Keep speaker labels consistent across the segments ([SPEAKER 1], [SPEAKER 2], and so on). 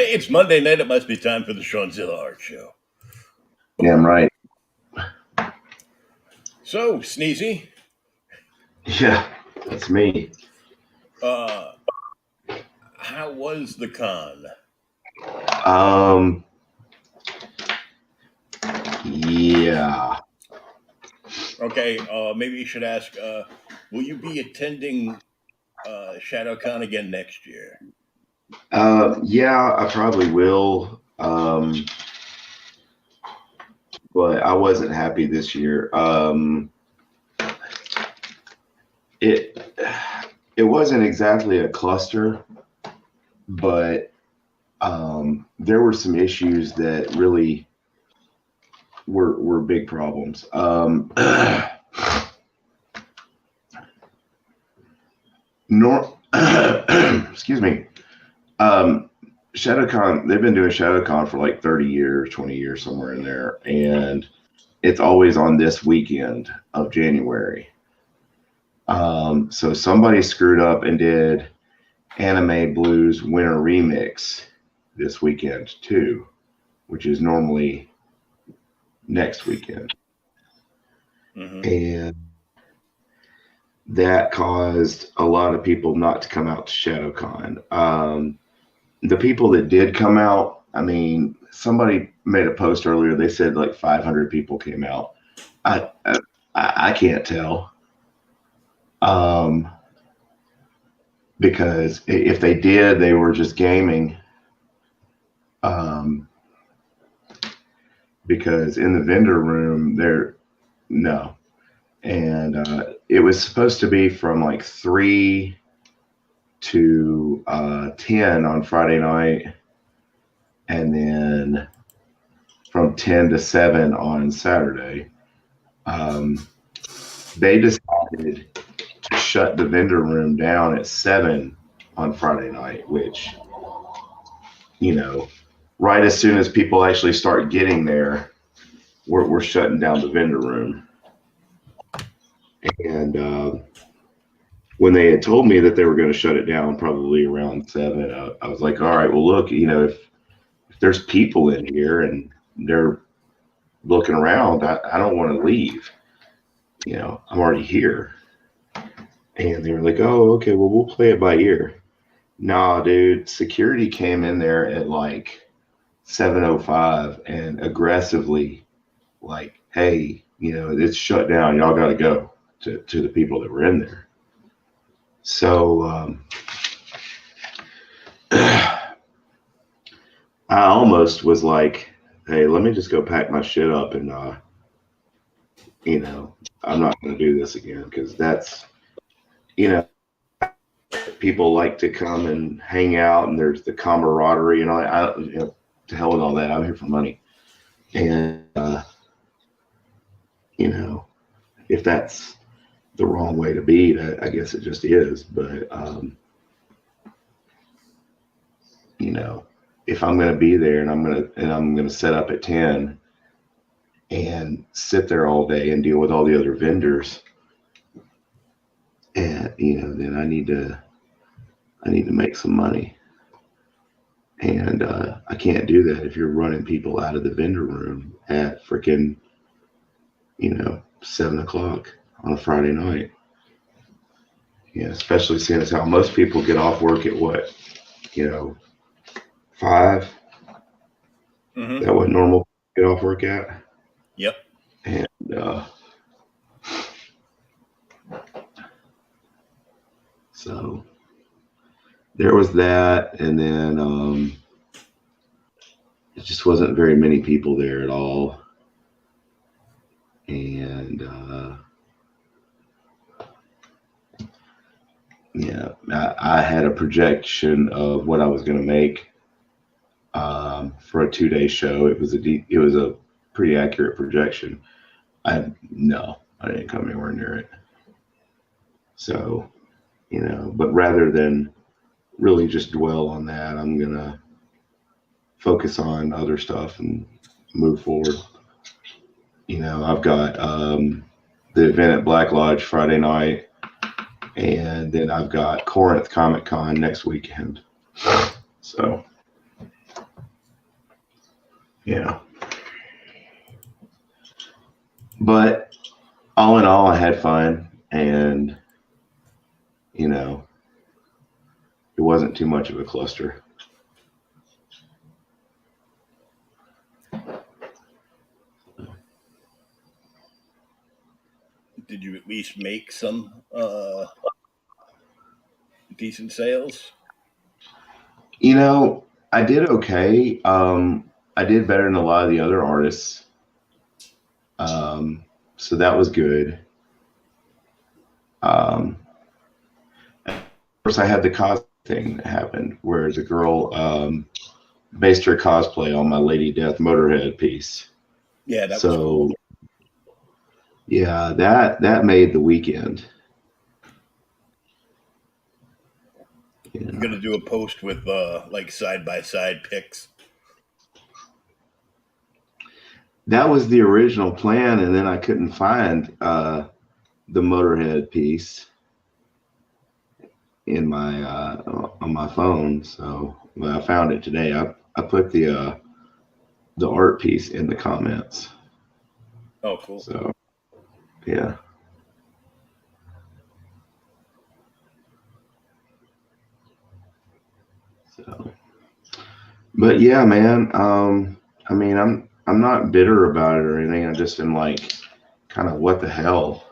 [SPEAKER 1] Hey, it's Monday night. It must be time for the Shawnzilla Art Show.
[SPEAKER 2] Damn right.
[SPEAKER 1] So, Sneezy,
[SPEAKER 2] Yeah, that's me.
[SPEAKER 1] uh, how was the con?
[SPEAKER 2] Um, yeah.
[SPEAKER 1] Okay, maybe you should ask, will you be attending ShadowCon again next year?
[SPEAKER 2] Yeah, I probably will. But I wasn't happy this year. It it wasn't exactly a cluster, but there were some issues that really were big problems. Nor excuse me. ShadowCon, they've been doing ShadowCon for like 30 years, 20 years, somewhere in there. And it's always on this weekend of January. So somebody screwed up and did Anime Blues Winter Remix this weekend too, which is normally next weekend.
[SPEAKER 1] Mm-hmm.
[SPEAKER 2] And that caused a lot of people not to come out to ShadowCon. The people that did come out, I mean, somebody made a post earlier. They said like 500 people came out. I can't tell. Because if they did, they were just gaming. Because in the vendor room, no. And it was supposed to be from like 3 to 10 on Friday night, and then from 10 to 7 on Saturday. They decided to shut the vendor room down at 7 on Friday night, which, right as soon as people actually start getting there, we're shutting down the vendor room. And when they had told me that they were going to shut it down probably around 7, I was like, all right, well, look, if there's people in here and they're looking around, I don't want to leave. I'm already here. And they were like, oh, okay, well, we'll play it by ear. Nah, dude, security came in there at like 7:05 and aggressively like, hey, it's shut down. Y'all got to go to the people that were in there. So I almost was like, hey, let me just go pack my shit up and, I'm not going to do this again, because that's, people like to come and hang out, and there's the camaraderie and all that. To hell with all that. I'm here for money. And, if that's the wrong way to be, that I guess it just is. But, if I'm going to be there and I'm going to set up at 10 and sit there all day and deal with all the other vendors, and then I need to make some money. And I can't do that if you're running people out of the vendor room at freaking 7 o'clock on a Friday night. Especially seeing as how most people get off work at what, 5.
[SPEAKER 1] Mm-hmm.
[SPEAKER 2] That what normal get off work at?
[SPEAKER 1] Yep.
[SPEAKER 2] And so there was that, and then it just wasn't very many people there at all. And I had a projection of what I was going to make for a 2-day show. It was a pretty accurate projection. I didn't come anywhere near it. So, but rather than really just dwell on that, I'm gonna focus on other stuff and move forward. I've got the event at Black Lodge Friday night, and then I've got Corinth Comic Con next weekend. So Yeah. But all in all, I had fun, and you know, it wasn't too much of a cluster.
[SPEAKER 1] Did you at least make some decent sales?
[SPEAKER 2] You know, I did okay. I did better than a lot of the other artists. So that was good. Um, of course, I had the cosplay thing that happened where the girl based her cosplay on my Lady Death Motorhead piece.
[SPEAKER 1] Yeah, that was
[SPEAKER 2] So
[SPEAKER 1] cool.
[SPEAKER 2] yeah, that made the weekend.
[SPEAKER 1] I'm
[SPEAKER 2] Yeah.
[SPEAKER 1] gonna do a post with like side by side pics.
[SPEAKER 2] That was the original plan, and then I couldn't find the Motorhead piece in my on my phone. So well, I found it today. I put the art piece in the comments.
[SPEAKER 1] Oh, cool.
[SPEAKER 2] So yeah. So but yeah, man. I mean, I'm not bitter about it or anything. I just am like, kind of what the hell.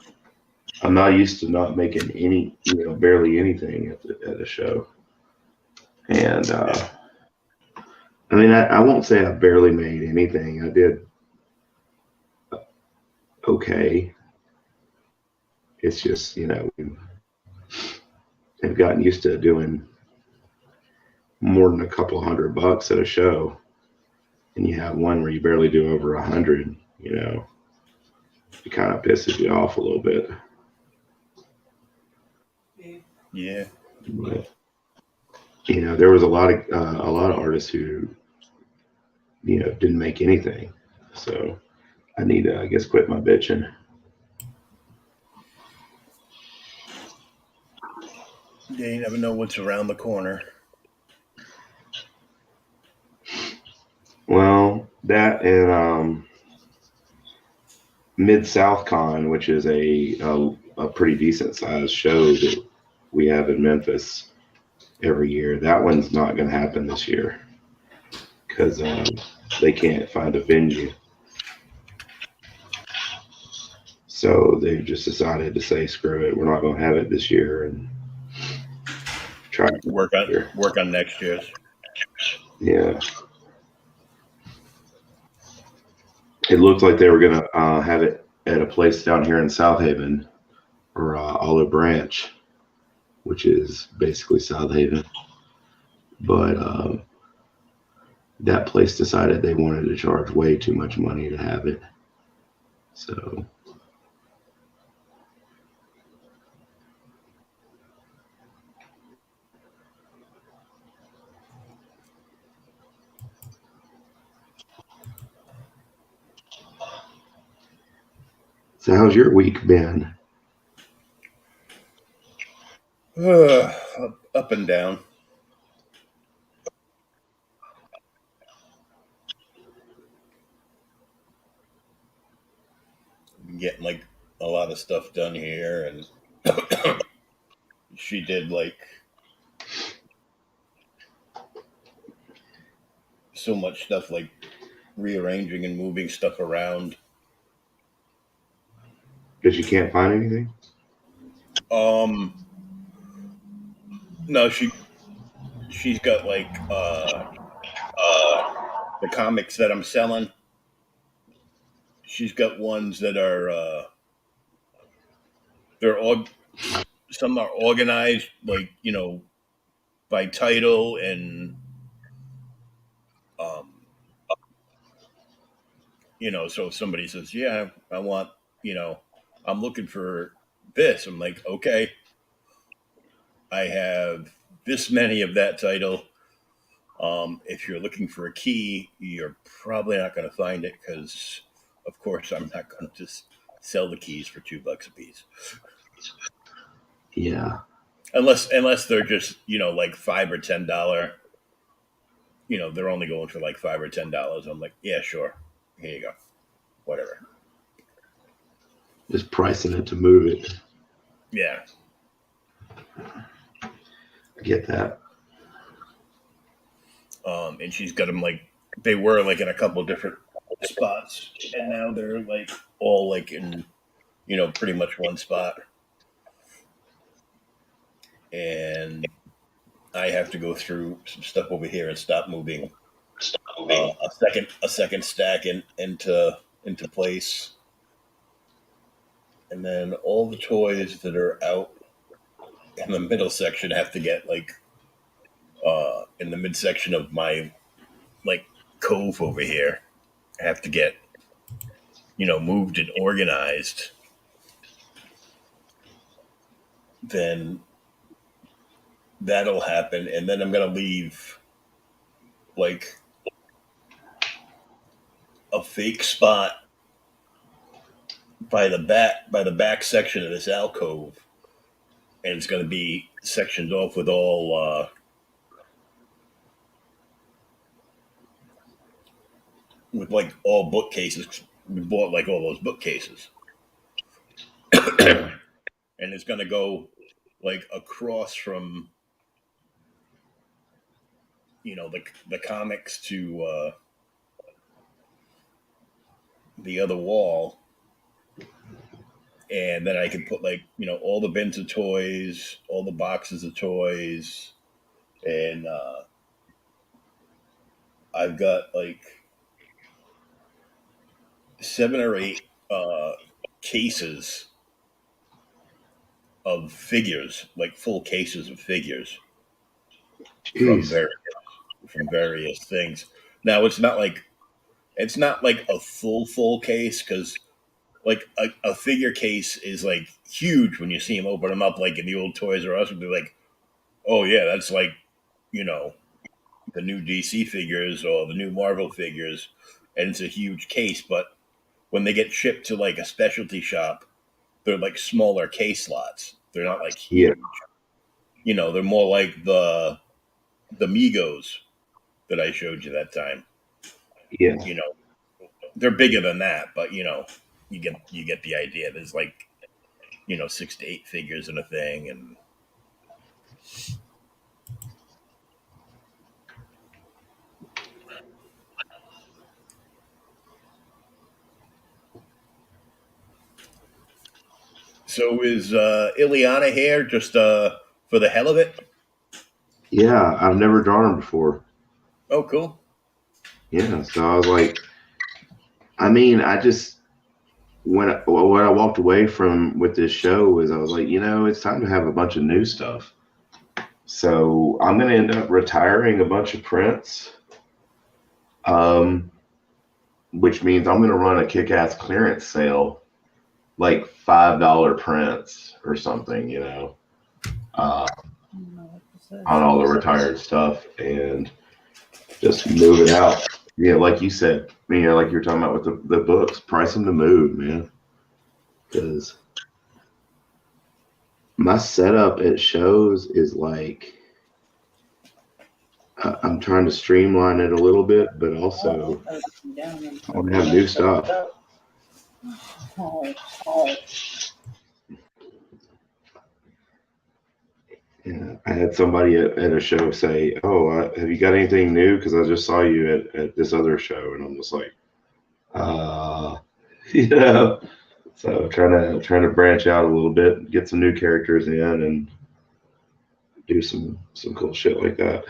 [SPEAKER 2] I'm not used to not making any, barely anything at the show. And
[SPEAKER 1] Yeah.
[SPEAKER 2] I mean, I won't say I barely made anything. I did okay. It's just, I've gotten used to doing more than a couple $100 at a show, and you have one where you barely do over 100. It kind of pisses you off a little bit.
[SPEAKER 1] Yeah.
[SPEAKER 2] But there was a lot of artists who didn't make anything. So I need to, I guess, quit my bitching.
[SPEAKER 1] Yeah, you never know what's around the corner.
[SPEAKER 2] Well, that and Mid South Con, which is a pretty decent sized show that we have in Memphis every year. That one's not going to happen this year because they can't find a venue. So they've just decided to say, screw it, we're not going to have it this year and try it
[SPEAKER 1] Work
[SPEAKER 2] next
[SPEAKER 1] on
[SPEAKER 2] year.
[SPEAKER 1] work on next year's.
[SPEAKER 2] Yeah. It looked like they were going to have it at a place down here in South Haven or Olive Branch, which is basically South Haven. But that place decided they wanted to charge way too much money to have it. So how's your week been?
[SPEAKER 1] Up and down. Getting like a lot of stuff done here, and she did like so much stuff, like rearranging and moving stuff around.
[SPEAKER 2] Because you can't find anything?
[SPEAKER 1] Um, no, she's got like the comics that I'm selling. She's got ones that are they're all some are organized like by title and um so if somebody says, yeah, I want, you know I'm looking for this, I'm like, okay, I have this many of that title. If you're looking for a key, you're probably not going to find it because of course I'm not going to just sell the keys for $2 a piece,
[SPEAKER 2] Yeah.
[SPEAKER 1] unless they're just like $5 or $10 they're only going for like $5 or $10. I'm like, yeah, sure, here you go, whatever.
[SPEAKER 2] Just pricing it to move it.
[SPEAKER 1] Yeah.
[SPEAKER 2] I get that.
[SPEAKER 1] And she's got them like they were like in a couple of different spots, and now they're like all like in pretty much one spot. And I have to go through some stuff over here and stop moving a second stack into place, and then all the toys that are out in the middle section have to get like in the midsection of my like cove over here have to get moved and organized. Then that'll happen, and then I'm gonna leave like a fake spot by the back section of this alcove, and it's gonna be sectioned off with like all bookcases. We bought like all those bookcases,
[SPEAKER 2] Yeah.
[SPEAKER 1] and it's gonna go like across from the comics to the other wall, and then I can put like all the bins of toys, all the boxes of toys, and I've got like 7 or 8 cases of figures, like full cases of figures from
[SPEAKER 2] Jeez.
[SPEAKER 1] various things. Now it's not like a full case, because like a figure case is like huge when you see them open them up, like in the old Toys R Us would be like, oh yeah, that's like you know the new DC figures or the new Marvel figures, and it's a huge case. But when they get shipped to like a specialty shop, they're like smaller case lots. They're not like
[SPEAKER 2] Yeah.
[SPEAKER 1] huge. They're more like the Migos that I showed you that time.
[SPEAKER 2] Yeah.
[SPEAKER 1] You know, they're bigger than that, but you get the idea. There's like 6 to 8 figures in a thing, and so is Ileana here just for the hell of it?
[SPEAKER 2] Yeah. I've never drawn them before.
[SPEAKER 1] Oh, cool.
[SPEAKER 2] Yeah. So I was like, I mean, I just when I walked away from with this show is I was like, it's time to have a bunch of new stuff. So I'm gonna end up retiring a bunch of prints, um, which means I'm gonna run a kick-ass clearance sale, like $5 prints or something, uh, on all the retired stuff, and just move it out. Yeah, like you said, like you were talking about with the books, price them to move, man. Because my setup at shows is like I'm trying to streamline it a little bit, but also I want to have new stuff. Yeah, I had somebody at a show say, "Oh, have you got anything new? Because I just saw you at this other show," and I'm just like, uh, you know. So trying to branch out a little bit, get some new characters in, and do some cool shit like that.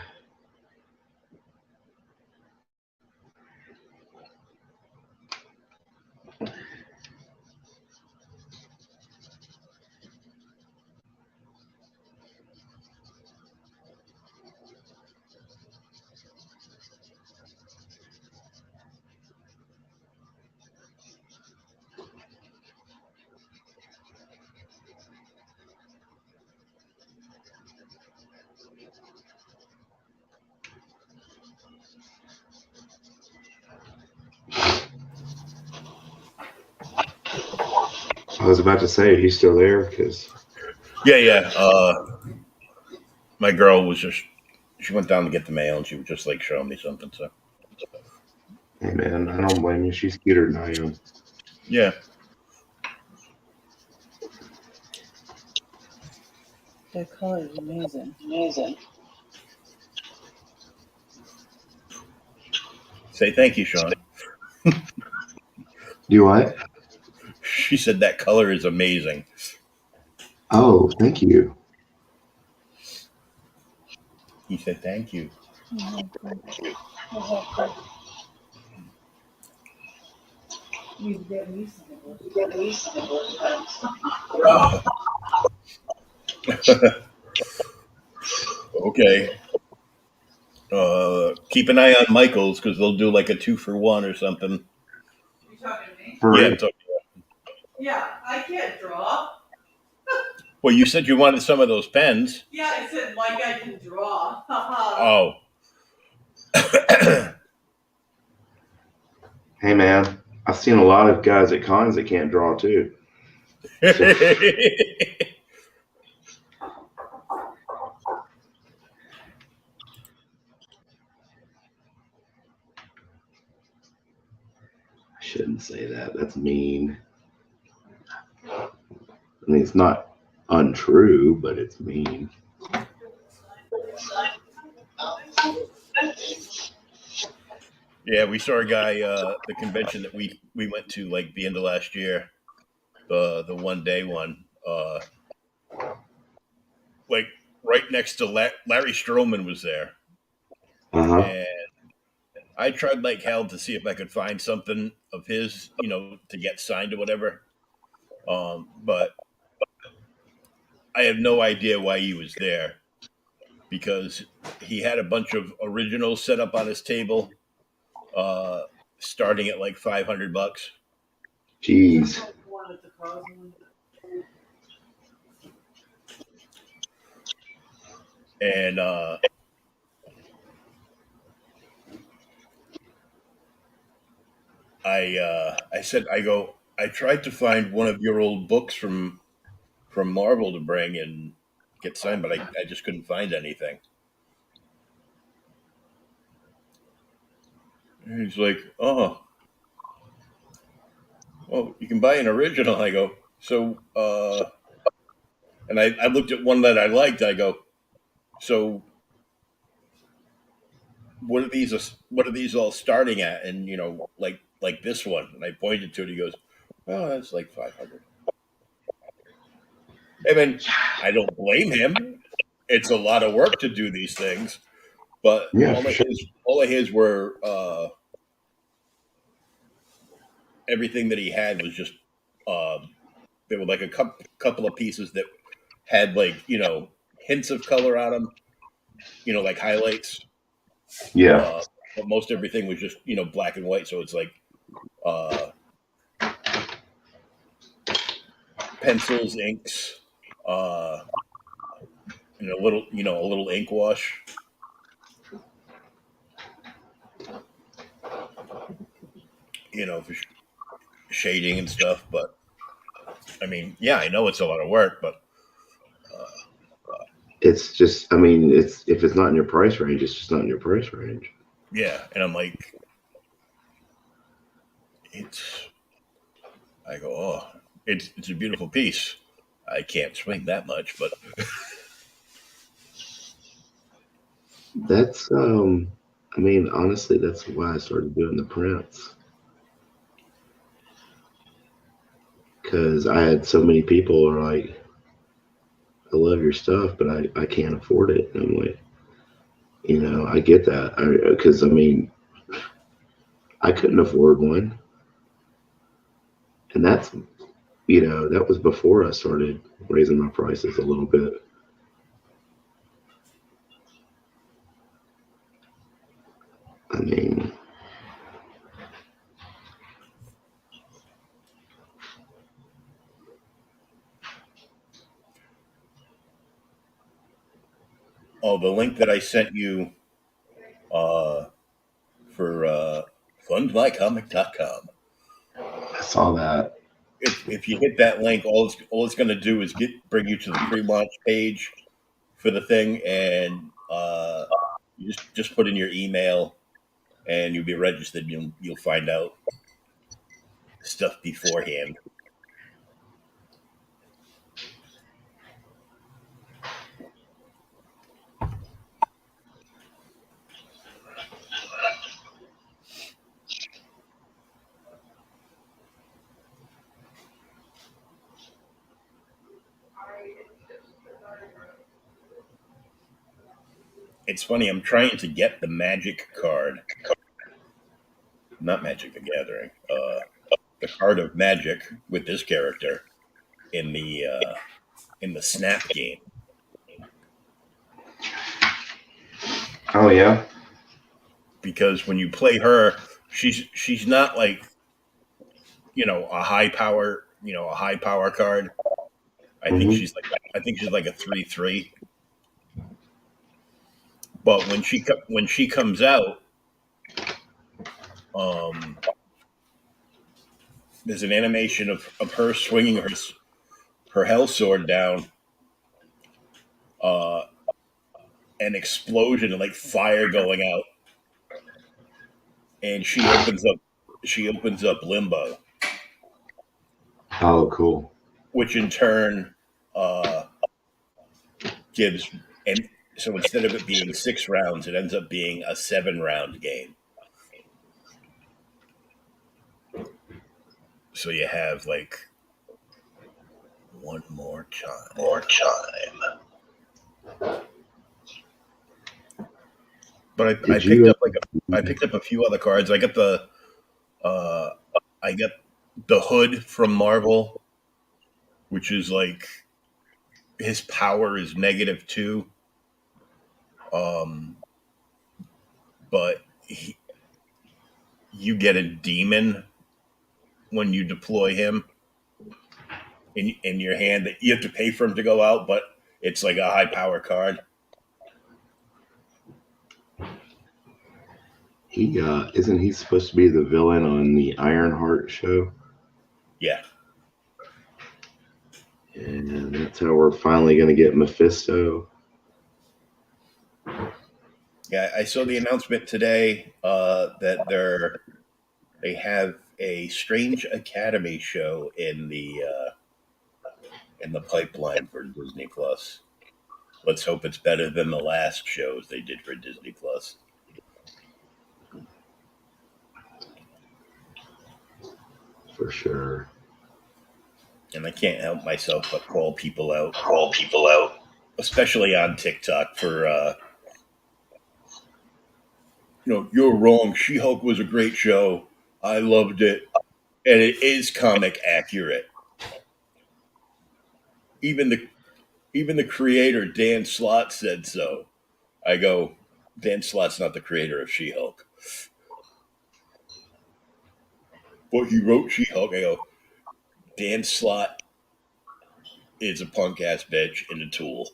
[SPEAKER 2] I was about to say, he's still there because
[SPEAKER 1] Yeah. My girl was just She went down to get the mail, and she was just like showing me something. So,
[SPEAKER 2] Hey man, I don't blame you. She's cuter than I am.
[SPEAKER 1] yeah.
[SPEAKER 3] That color is amazing.
[SPEAKER 1] Say thank you, Shawn.
[SPEAKER 2] Do what?
[SPEAKER 1] She said that color is amazing.
[SPEAKER 2] Oh, thank you.
[SPEAKER 1] He said thank you.
[SPEAKER 3] You get reasonable.
[SPEAKER 1] Oh. Okay. Keep an eye on Michael's because they'll do like a 2-for-1 or something.
[SPEAKER 3] You talking to me?
[SPEAKER 2] For
[SPEAKER 1] Yeah.
[SPEAKER 2] real.
[SPEAKER 3] Yeah, I can't draw.
[SPEAKER 1] Well, you said you wanted some of those pens.
[SPEAKER 3] Yeah, I said like I can draw.
[SPEAKER 1] Oh.
[SPEAKER 2] Hey man, I've seen a lot of guys at cons that can't draw too. I shouldn't say that. That's mean. I mean, it's not untrue, but it's mean.
[SPEAKER 1] Yeah, we saw a guy the convention that we went to like the end of last year, the 1-day one, like right next to Larry Stroman was there,
[SPEAKER 2] Uh-huh.
[SPEAKER 1] and I tried like hell to see if I could find something of his, to get signed or whatever. But I have no idea why he was there because he had a bunch of originals set up on his table, starting at like $500.
[SPEAKER 2] Jeez.
[SPEAKER 1] And I said, I tried to find one of your old books from Marvel to bring and get signed, but I just couldn't find anything. And he's like, oh, you can buy an original. I go, so, and I looked at one that I liked. I go, so what are these all starting at? And like this one. And I pointed to it. He goes, oh, that's like 500. I mean, I don't blame him. It's a lot of work to do these things, but
[SPEAKER 2] Yeah,
[SPEAKER 1] all
[SPEAKER 2] for
[SPEAKER 1] of
[SPEAKER 2] sure.
[SPEAKER 1] his were everything that he had was just there were like a couple of pieces that had like hints of color on them, like highlights.
[SPEAKER 2] Yeah.
[SPEAKER 1] But most everything was just black and white. So it's like pencils, inks, and a little ink wash. For shading and stuff. But I mean, yeah, I know it's a lot of work, but
[SPEAKER 2] It's just, I mean, it's if it's not in your price range, it's just not in your price range.
[SPEAKER 1] yeah. And I'm like, I go, oh, it's a beautiful piece. I can't swing that much, but
[SPEAKER 2] That's I mean, honestly, that's why I started doing the prints. Because I had so many people are like, I love your stuff, but I can't afford it. And I'm like, I get that. Because I mean, I couldn't afford one. And that's, that was before I started raising my prices a little bit. I mean,
[SPEAKER 1] the link that I sent you for fundmycomic.com.
[SPEAKER 2] I saw that.
[SPEAKER 1] If you hit that link, all it's going to do is bring you to the pre-launch page for the thing, and just put in your email, and you'll be registered. You'll find out stuff beforehand. It's funny. I'm trying to get the Magic card, not Magic the Gathering. The card of Magic with this character in the Snap game.
[SPEAKER 2] Oh yeah.
[SPEAKER 1] Because when you play her, she's not like a high power card. I think she's like a 3/3. But when she comes out, there's an animation of her swinging her hell sword down, an explosion and like fire going out, and she opens up Limbo,
[SPEAKER 2] Oh, cool.
[SPEAKER 1] which in turn gives, and so instead of it being 6 rounds, it ends up being a 7-round game. So you have like one more chime. But I picked up a few other cards. I got the Hood from Marvel, which is like his power is -2. But you get a demon when you deploy him in your hand that you have to pay for him to go out, but it's like a high power card.
[SPEAKER 2] He isn't he supposed to be the villain on the Ironheart show?
[SPEAKER 1] Yeah.
[SPEAKER 2] And that's how we're finally going to get Mephisto.
[SPEAKER 1] Yeah, I saw the announcement today that they have a Strange Academy show in the pipeline for Disney Plus. Let's hope it's better than the last shows they did for Disney Plus.
[SPEAKER 2] For sure.
[SPEAKER 1] And I can't help myself but call people out, especially on TikTok for you're wrong. She-Hulk was a great show. I loved it, and it is comic accurate. Even the creator Dan Slott said so. I go, Dan Slott's not the creator of She-Hulk. But he wrote She-Hulk. I go, Dan Slott is a punk ass bitch and a tool.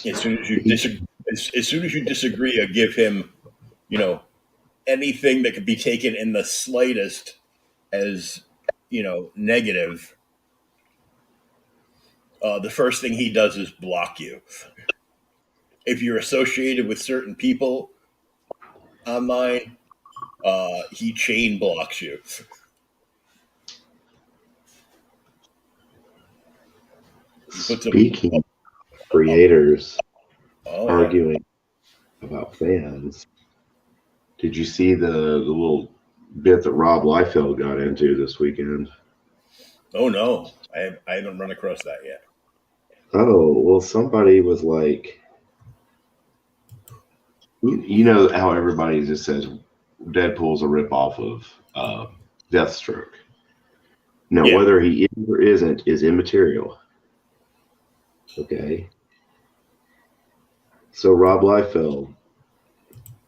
[SPEAKER 1] As soon as you disagree, I give him, anything that could be taken in the slightest as, negative. The first thing he does is block you. If you're associated with certain people online, he chain blocks you.
[SPEAKER 2] Speaking of creators arguing about fans, did you see the little bit that Rob Liefeld got into this weekend?
[SPEAKER 1] Oh no, I haven't run across that yet.
[SPEAKER 2] Oh, well, somebody was like, you know how everybody just says Deadpool's a ripoff of Deathstroke. Now, whether he is or isn't is immaterial. Okay. So Rob Liefeld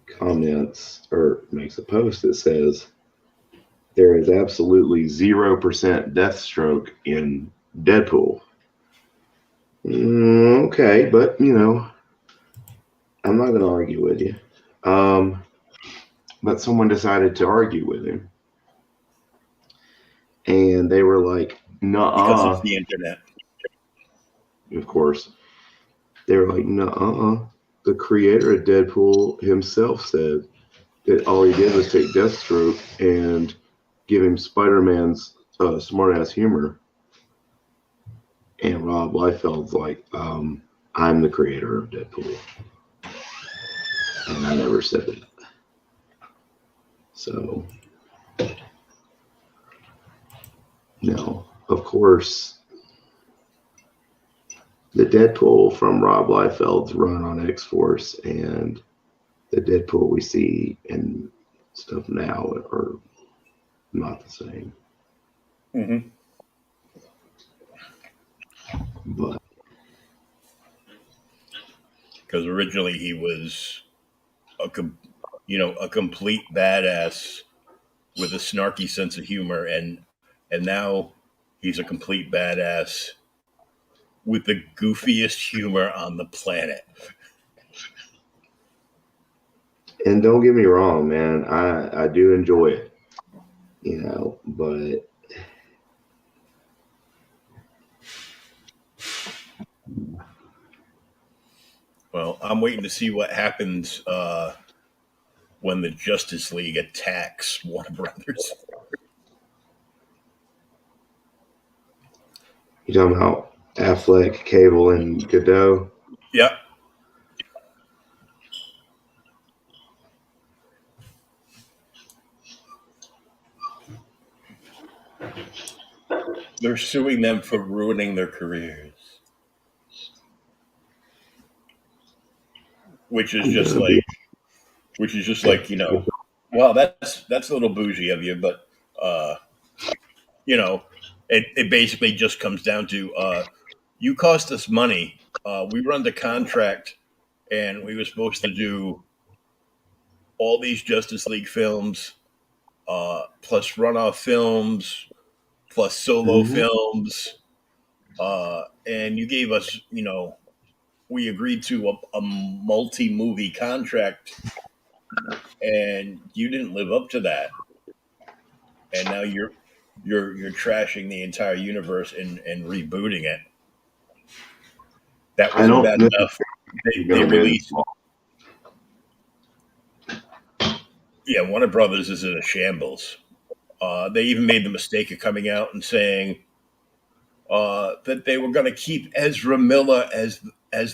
[SPEAKER 2] comments or makes a post that says there is absolutely 0% Deathstroke in Deadpool. Okay, but I'm not going to argue with you. But someone decided to argue with him, and they were like, "Nuh-uh."
[SPEAKER 1] Because it's the internet.
[SPEAKER 2] Of course, they were like, "Nuh-uh. the creator of Deadpool himself said that all he did was take Deathstroke and give him Spider-Man's smart-ass humor. And Rob Liefeld's like, I'm the creator of Deadpool. And I never said that. So, no, of course, the Deadpool from Rob Liefeld's run on X-Force and the Deadpool we see and stuff now are not the same.
[SPEAKER 1] Mm-hmm.
[SPEAKER 2] But
[SPEAKER 1] Because originally he was a complete badass with a snarky sense of humor, and now he's a complete badass with the goofiest humor on the planet.
[SPEAKER 2] and don't get me wrong, man, I do enjoy it, but
[SPEAKER 1] Well, I'm waiting to see what happens when the Justice League attacks Warner Brothers.
[SPEAKER 2] you talking about Affleck, Cable, and Godot?
[SPEAKER 1] Yep. They're suing them for ruining their careers. Which is just like, well, that's a little bougie of you, but it basically just comes down to you cost us money. We run the contract, and we were supposed to do all these Justice League films, plus runoff films, plus solo films, and you gave us, we agreed to a multi-movie contract, and you didn't live up to that, and now you're trashing the entire universe and rebooting it. That wasn't bad enough. They released. Yeah, Warner Brothers is in a shambles. They even made the mistake of coming out and saying that they were going to keep Ezra Miller as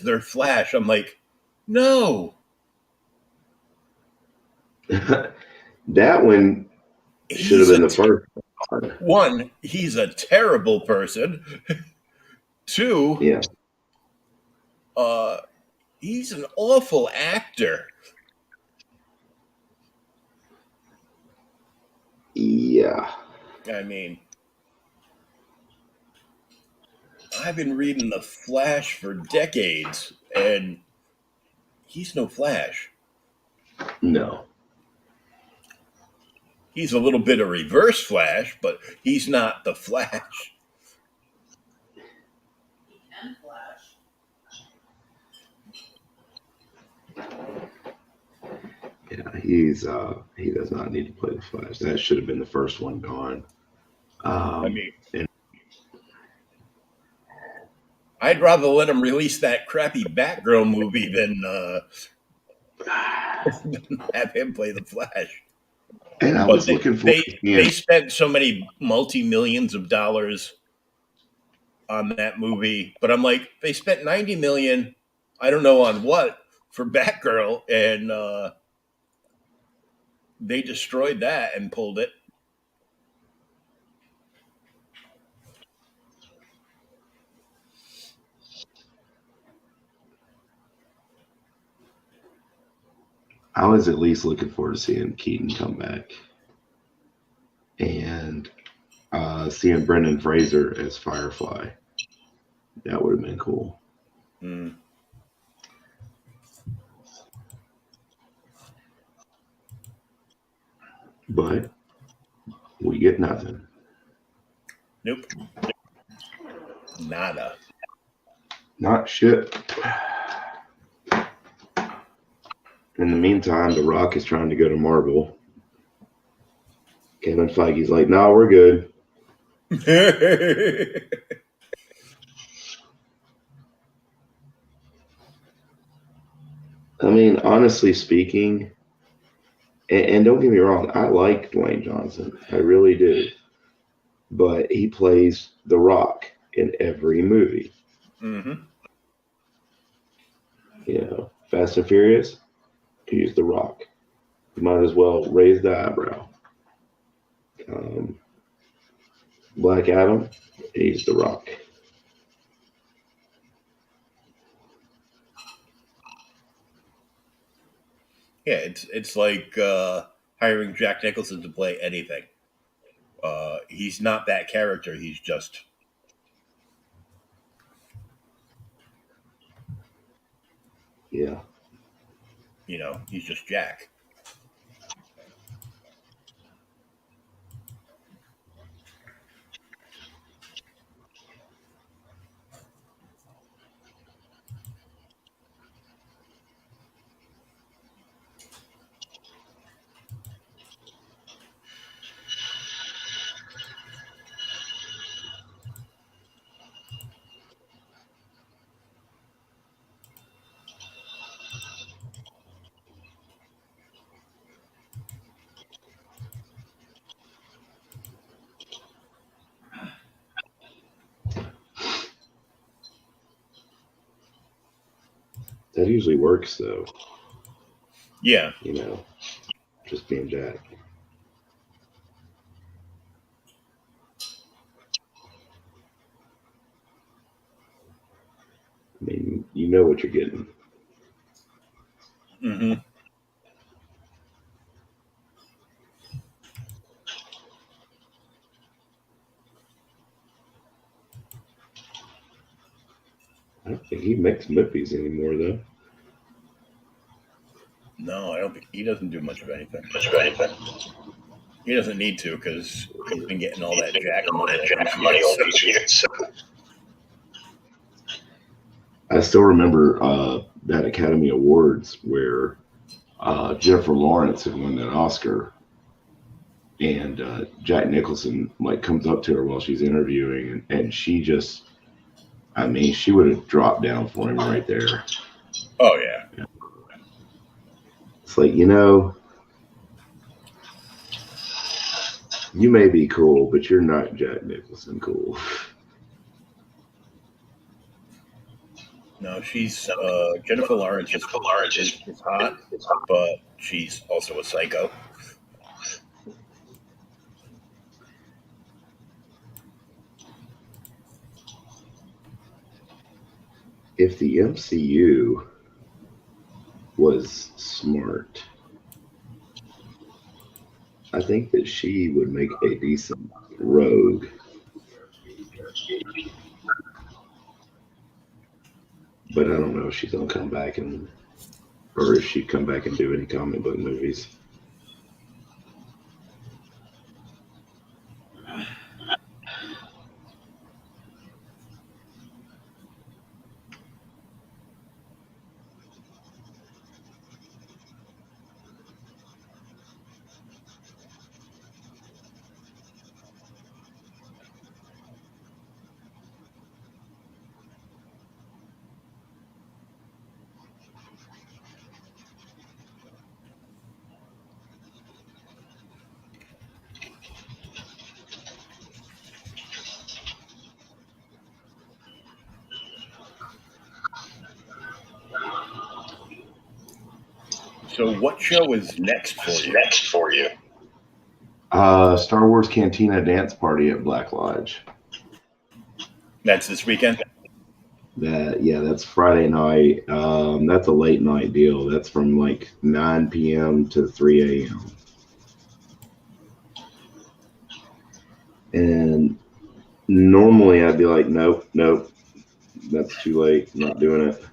[SPEAKER 1] their Flash. I'm like, no.
[SPEAKER 2] That one should have been the first.
[SPEAKER 1] One, he's a terrible person. Two,
[SPEAKER 2] Yeah.
[SPEAKER 1] He's an awful actor.
[SPEAKER 2] Yeah.
[SPEAKER 1] I mean, I've been reading The Flash for decades, and he's no Flash.
[SPEAKER 2] No.
[SPEAKER 1] He's a little bit of Reverse Flash, but he's not the Flash.
[SPEAKER 3] He can flash.
[SPEAKER 2] Yeah, he does not need to play the Flash. That should have been the first one gone.
[SPEAKER 1] I'd rather let him release that crappy Batgirl movie than have him play the Flash.
[SPEAKER 2] And I was looking for
[SPEAKER 1] they spent so many multi-millions of dollars on that movie, but I'm like, they spent $90 million, I don't know on what, for Batgirl, and they destroyed that and pulled it.
[SPEAKER 2] I was at least looking forward to seeing Keaton come back and seeing Brendan Fraser as Firefly. That would have been cool.
[SPEAKER 1] Mm.
[SPEAKER 2] But we get nothing.
[SPEAKER 1] Nope. Nada.
[SPEAKER 2] Not shit. In the meantime, The Rock is trying to go to Marvel. Kevin Feige's like, no, we're good. I mean, honestly speaking, and don't get me wrong, I like Dwayne Johnson. I really do. But he plays The Rock in every movie.
[SPEAKER 1] Mm-hmm.
[SPEAKER 2] You know, Fast and Furious, he's The Rock. You might as well raise the eyebrow. Um, Black Adam, he's The Rock.
[SPEAKER 1] Yeah, it's like hiring Jack Nicholson to play anything. He's not that character. He's just,
[SPEAKER 2] Yeah,
[SPEAKER 1] he's just Jack.
[SPEAKER 2] that usually works though.
[SPEAKER 1] Yeah.
[SPEAKER 2] You know, just being Jack. I mean, you know what you're getting.
[SPEAKER 1] Mm-hmm.
[SPEAKER 2] I don't think he makes movies anymore though.
[SPEAKER 1] No, I don't think he doesn't do much of anything.
[SPEAKER 2] Much of anything.
[SPEAKER 1] He doesn't need to because he's been getting all
[SPEAKER 2] He's
[SPEAKER 1] that
[SPEAKER 2] been getting
[SPEAKER 1] Jack
[SPEAKER 2] all
[SPEAKER 1] money
[SPEAKER 2] that
[SPEAKER 1] all these
[SPEAKER 2] Jack money
[SPEAKER 1] years.
[SPEAKER 2] all these years. So. I still remember that Academy Awards where Jennifer Lawrence had won that Oscar, and Jack Nicholson like comes up to her while she's interviewing, and she just, I mean, she would have dropped down for him right there.
[SPEAKER 1] Oh yeah.
[SPEAKER 2] It's like, you may be cool, but you're not Jack Nicholson cool.
[SPEAKER 1] No, she's Jennifer Lawrence is
[SPEAKER 2] Jennifer Lawrence
[SPEAKER 1] is hot, but she's also a psycho.
[SPEAKER 2] If the MCU was smart, I think that she would make a decent rogue. But I don't know if she's gonna come back or if she'd come back and do any comic book movies.
[SPEAKER 1] So, what show is next for
[SPEAKER 2] What's
[SPEAKER 1] you?
[SPEAKER 2] next for you? Star Wars Cantina Dance Party at Black Lodge.
[SPEAKER 1] That's this weekend.
[SPEAKER 2] That's Friday night. That's a late night deal. That's from like 9 p.m. to 3 a.m. And normally I'd be like, nope, nope, that's too late. I'm not doing it.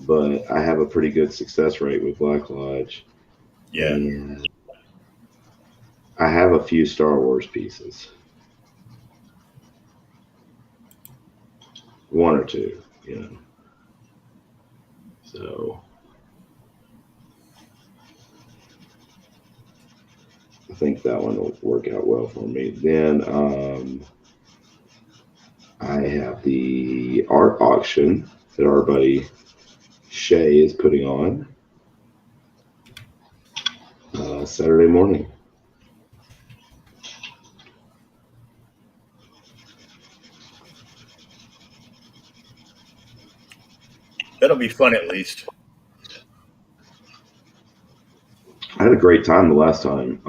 [SPEAKER 2] But I have a pretty good success rate with Black Lodge,
[SPEAKER 1] Yeah.
[SPEAKER 2] and I have a few Star Wars pieces, one or two, So I think that one will work out well for me. Then I have the art auction that our buddy Shay is putting on Saturday morning.
[SPEAKER 1] That'll be fun at least.
[SPEAKER 2] I had a great time the last time.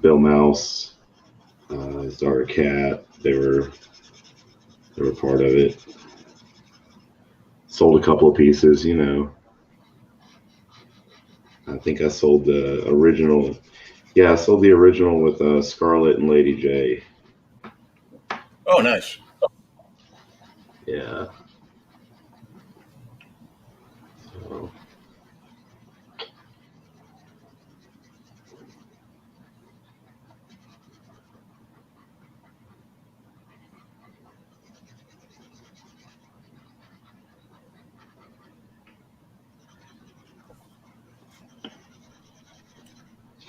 [SPEAKER 2] Bill Mouse, his daughter Kat, they were part of it. Sold a couple of pieces, I think I sold the original. Yeah, I sold the original with Scarlett and Lady J.
[SPEAKER 1] Oh, nice.
[SPEAKER 2] Yeah. So,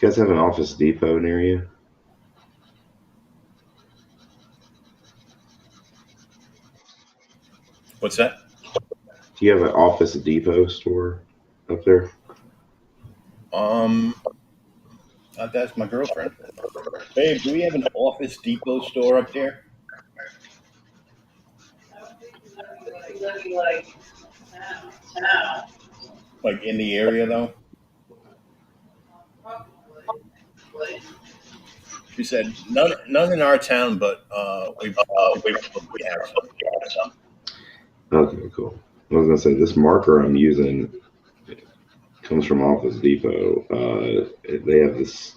[SPEAKER 2] you guys have an Office Depot near you?
[SPEAKER 1] What's that?
[SPEAKER 2] Do you have an Office Depot store up there?
[SPEAKER 1] That's my girlfriend. Babe, do we have an Office Depot store up there?
[SPEAKER 3] Looking like town.
[SPEAKER 1] Like in the area though?
[SPEAKER 3] Probably.
[SPEAKER 1] She said none in our town, but we probably have some.
[SPEAKER 2] Okay, cool. I was gonna say this marker I'm using comes from Office Depot. They have this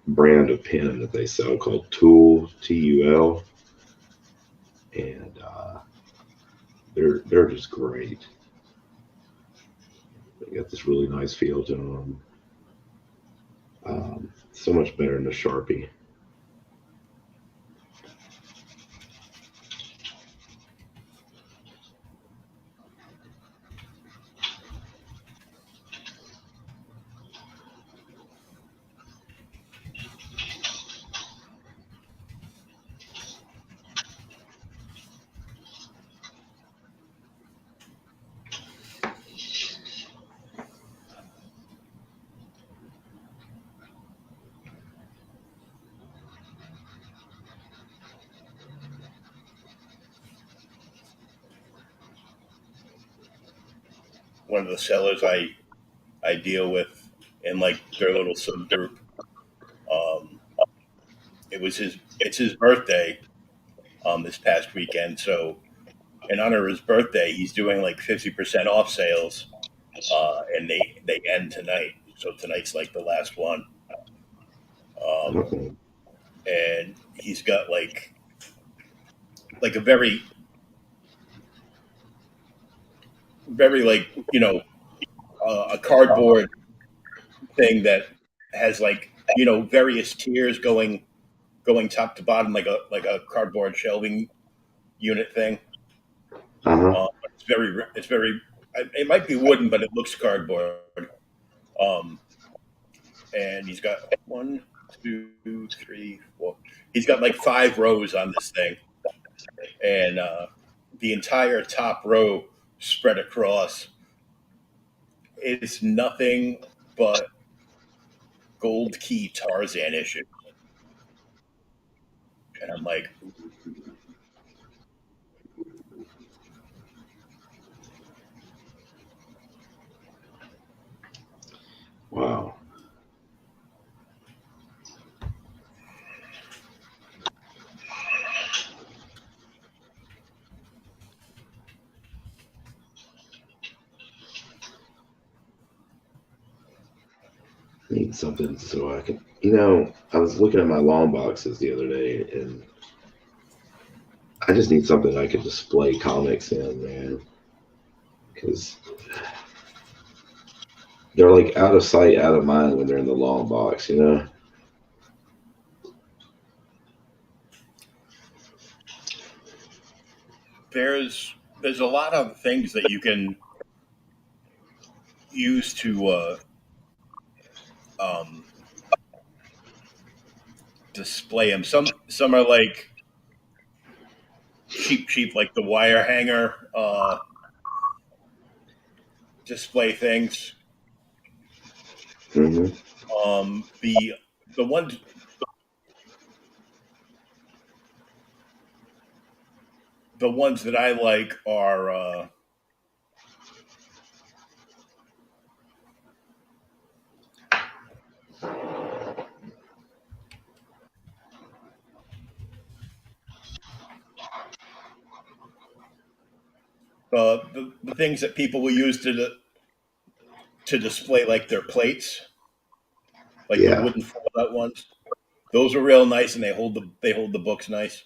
[SPEAKER 2] brand of pen that they sell called Tool, Tul, and they're just great. They got this really nice feel to them. So much better than a Sharpie.
[SPEAKER 1] One of the sellers I deal with in like their little subgroup. Um, it's his birthday this past weekend, so in honor of his birthday, he's doing like 50% off sales, and they end tonight. So tonight's like the last one,
[SPEAKER 2] Okay.
[SPEAKER 1] and he's got like a very like a cardboard thing that has like various tiers going top to bottom like a cardboard shelving unit thing.
[SPEAKER 2] Uh-huh.
[SPEAKER 1] It's very it might be wooden, but it looks cardboard. Um, and he's got one, two, three, four. He's got like 5 rows on this thing, and the entire top row spread across is nothing but gold key Tarzan issue. And I'm like,
[SPEAKER 2] Wow. I need something so I can, I was looking at my long boxes the other day, and I just need something I can display comics in, man. Because they're like out of sight, out of mind when they're in the long box.
[SPEAKER 1] there's a lot of things that you can use to um, display them. Some are like cheap like the wire hanger display things.
[SPEAKER 2] Hmm.
[SPEAKER 1] The ones that I like are the things that people will use to display like their plates, like the
[SPEAKER 2] Yeah,
[SPEAKER 1] wooden fold out ones. Those are real nice, and they hold the books nice.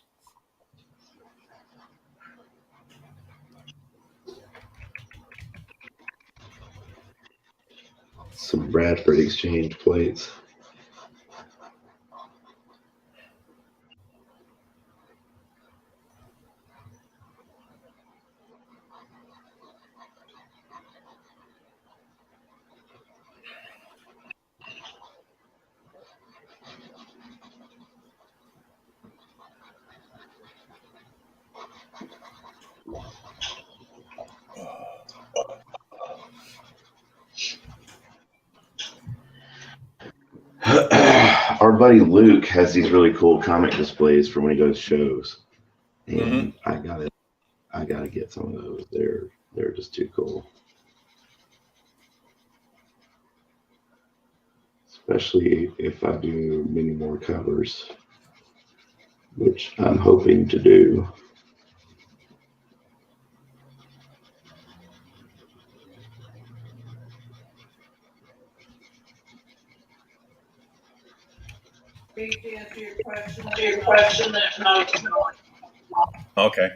[SPEAKER 2] some Bradford Exchange plates. Our buddy Luke has these really cool comic displays for when he goes to shows,
[SPEAKER 1] Mm-hmm.
[SPEAKER 2] and I gotta get some of those. They're just too cool, especially if I do many more covers, which I'm hoping to do.
[SPEAKER 3] To answer your question, to your there's no. question, there's no.
[SPEAKER 1] Okay.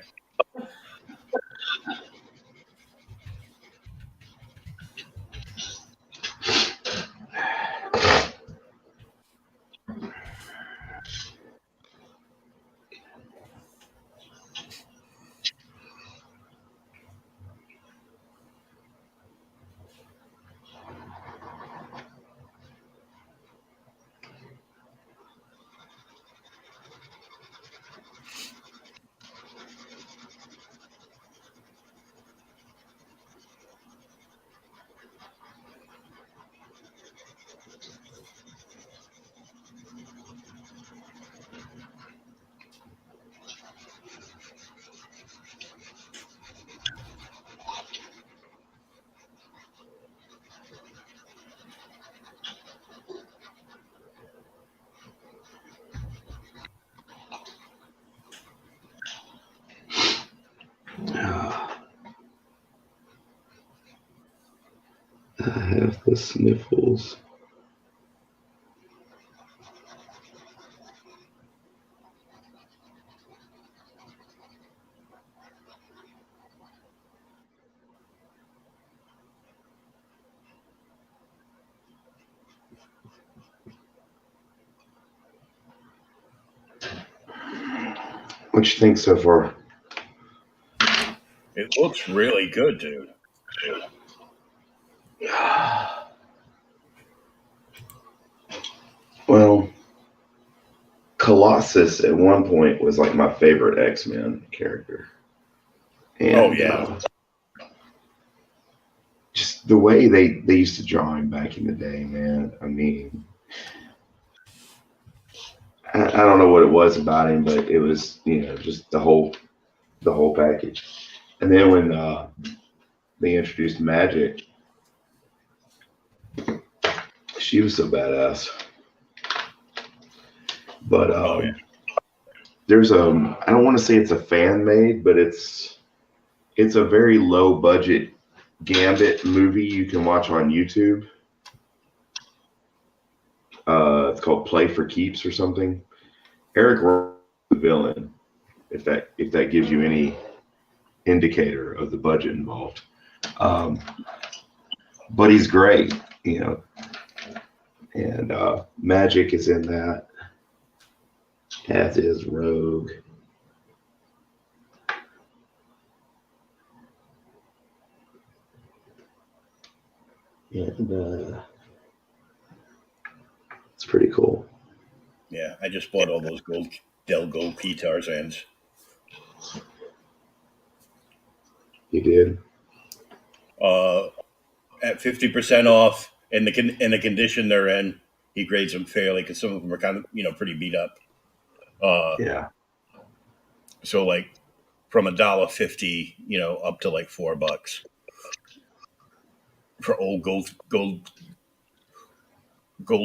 [SPEAKER 2] I have the sniffles. What you think so far?
[SPEAKER 1] It looks really good, dude.
[SPEAKER 2] Well, Colossus at one point was like my favorite X-Men character,
[SPEAKER 1] Oh
[SPEAKER 2] and
[SPEAKER 1] yeah.
[SPEAKER 2] just the way they used to draw him back in the day, man. I mean, I don't know what it was about him, but it was just the whole package. And then when they introduced Magic, she was so badass. But
[SPEAKER 1] Oh yeah.
[SPEAKER 2] there's I don't want to say it's a fan made, but it's a very low budget Gambit movie you can watch on YouTube. It's called Play for Keeps or something. Eric Roberts is the villain, if that gives you any indicator of the budget involved. Um, but he's great, and Magic is in that, as is Rogue. And it's pretty cool.
[SPEAKER 1] Yeah. I just bought all those gold Key Tarzans.
[SPEAKER 2] He did.
[SPEAKER 1] At 50% off, in the condition they're in, he grades them fairly because some of them are kind of pretty beat up.
[SPEAKER 2] Yeah.
[SPEAKER 1] So like from $1.50, up to like $4 for old gold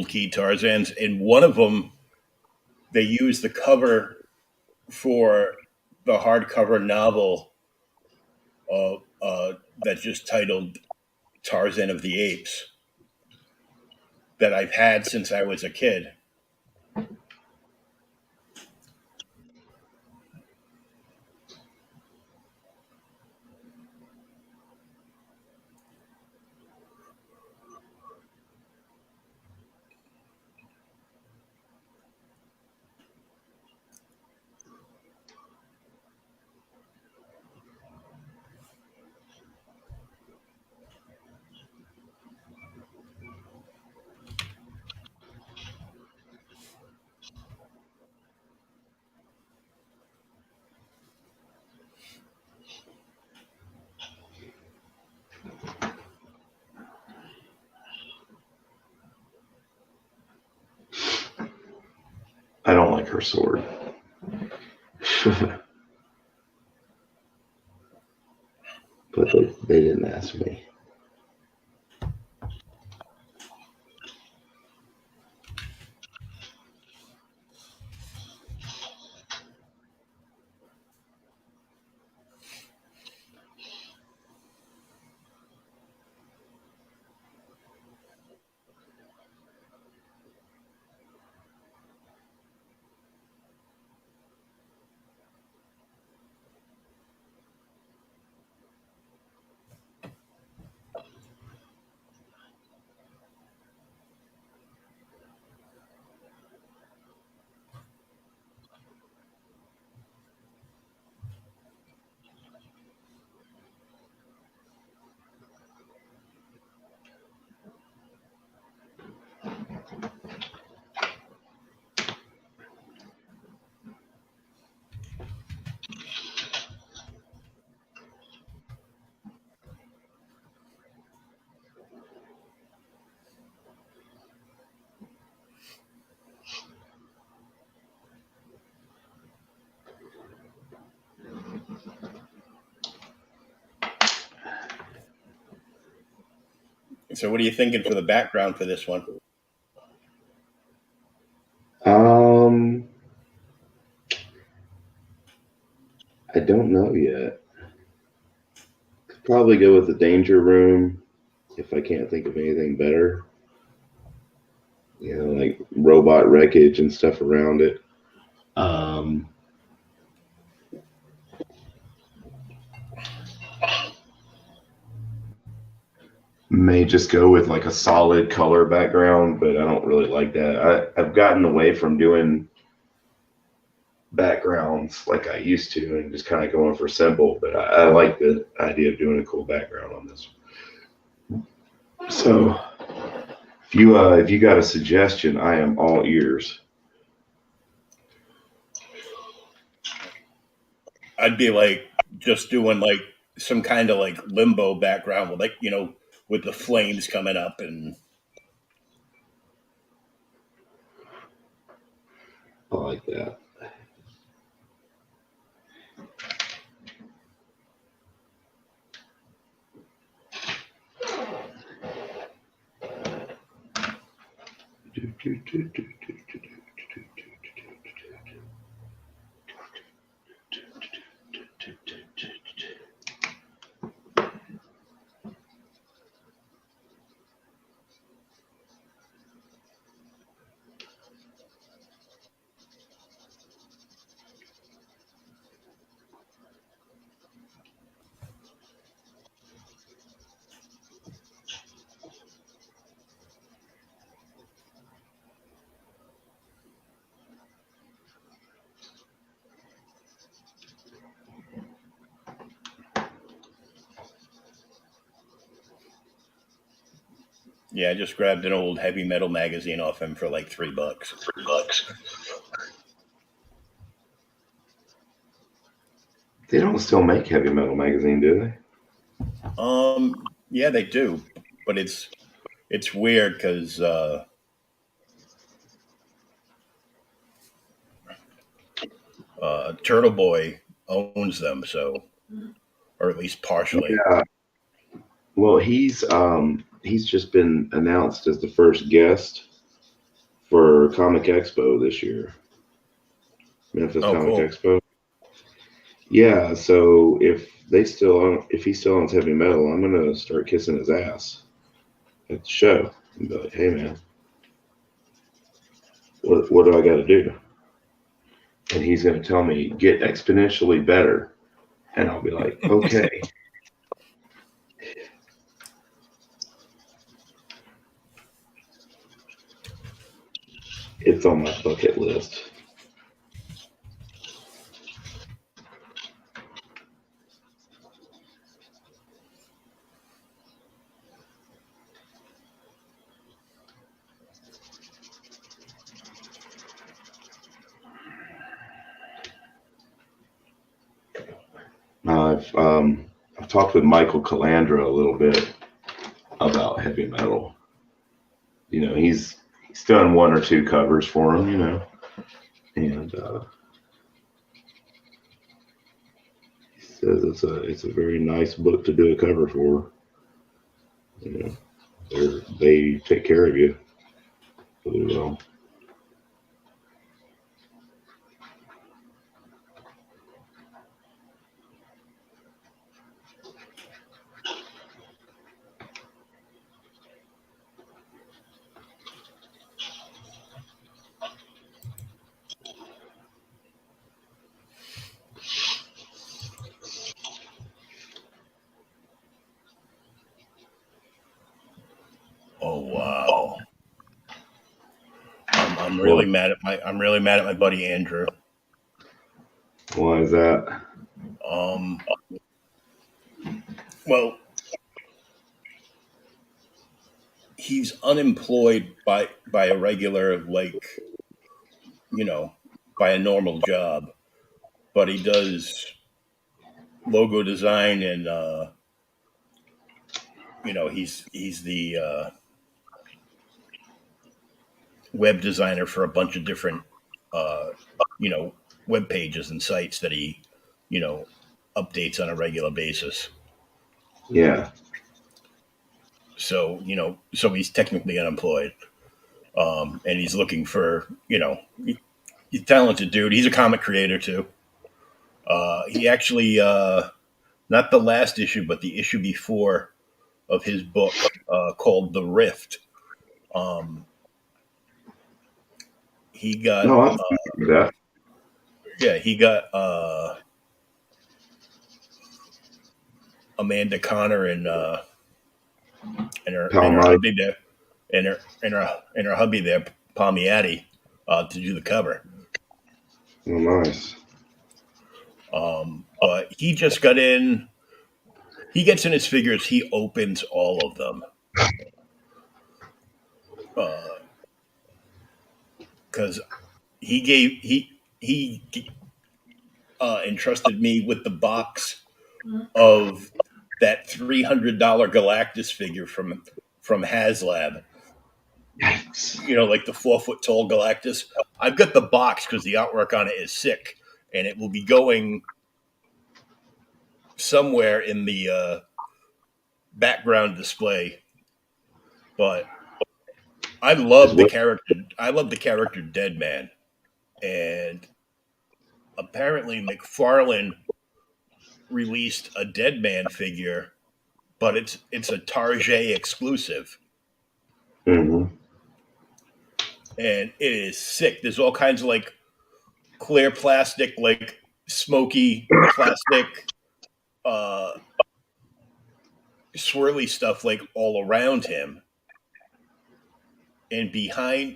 [SPEAKER 1] key Tarzans. And one of them, they used the cover for the hardcover novel that just titled Tarzan of the Apes that I've had since I was a kid.
[SPEAKER 2] I don't like her sword. But they didn't ask me.
[SPEAKER 1] So what are you thinking for the background for this one?
[SPEAKER 2] I don't know yet. Could probably go with the danger room if I can't think of anything better. Like robot wreckage and stuff around it. May just go with like a solid color background, but I don't really like that. I've gotten away from doing backgrounds like I used to and just kind of going for simple, but I like the idea of doing a cool background on this one. So if you got a suggestion, I am all ears.
[SPEAKER 1] I'd be like just doing like some kind of like limbo background with with the flames coming up and
[SPEAKER 2] I like that.
[SPEAKER 1] yeah, I just grabbed an old heavy metal magazine off him for like $3.
[SPEAKER 2] They don't still make heavy metal magazine, do they?
[SPEAKER 1] Yeah, they do, but it's weird because Turtle Boy owns them, so or at least partially.
[SPEAKER 2] Yeah. Well, he's just been announced as the first guest for Comic Expo this year, Memphis
[SPEAKER 1] Oh,
[SPEAKER 2] Comic
[SPEAKER 1] cool.
[SPEAKER 2] Expo. Yeah, so if he still owns heavy metal, I'm gonna start kissing his ass at the show and be like, hey man, what do I got to do? And he's gonna tell me get exponentially better, and I'll be like, okay, it's on my bucket list. I've talked with Michael Calandra a little bit about heavy metal. He's done one or two covers for him, and he says it's a very nice book to do a cover for. You they take care of you really well.
[SPEAKER 1] Oh wow. I'm
[SPEAKER 2] Well,
[SPEAKER 1] really mad at my buddy Andrew.
[SPEAKER 2] why is that?
[SPEAKER 1] Um, well, he's unemployed by a regular you know by a normal job, but he does logo design and he's the web designer for a bunch of different uh, you know web pages and sites that he you know updates on a regular basis.
[SPEAKER 2] Yeah,
[SPEAKER 1] So so he's technically unemployed, and he's looking for he's a talented dude. He's a comic creator too. He actually not the last issue, but the issue before of his book called The Rift. Um, he got
[SPEAKER 2] no, I do that.
[SPEAKER 1] yeah he got Amanda Connor and her
[SPEAKER 2] Palmite.
[SPEAKER 1] hubby there and her hubby there Palmiati to do the cover.
[SPEAKER 2] Oh, nice.
[SPEAKER 1] But he just got in. He gets in his figures. He opens all of them because he entrusted me with the box of that $300 Galactus figure from HasLab.
[SPEAKER 2] Yikes.
[SPEAKER 1] Like the 4 foot tall Galactus. I've got the box because the artwork on it is sick, and it will be going somewhere in the background display. But I
[SPEAKER 2] Is
[SPEAKER 1] love the
[SPEAKER 2] what?
[SPEAKER 1] character. I love the character Deadman, and apparently McFarlane released a Deadman figure, but it's a Target exclusive,
[SPEAKER 2] Mm-hmm.
[SPEAKER 1] and it is sick. There's all kinds of clear plastic, like smoky plastic, uh, swirly stuff all around him, and behind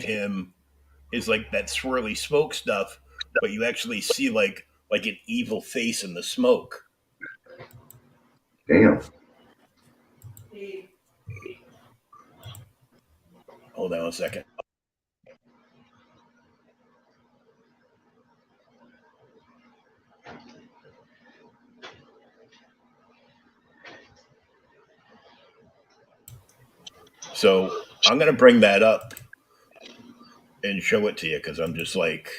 [SPEAKER 1] him is that swirly smoke stuff, but you actually see like an evil face in the smoke.
[SPEAKER 2] Damn.
[SPEAKER 3] Steve,
[SPEAKER 1] Hold on a second. So I'm gonna bring that up and show it to you because I'm just like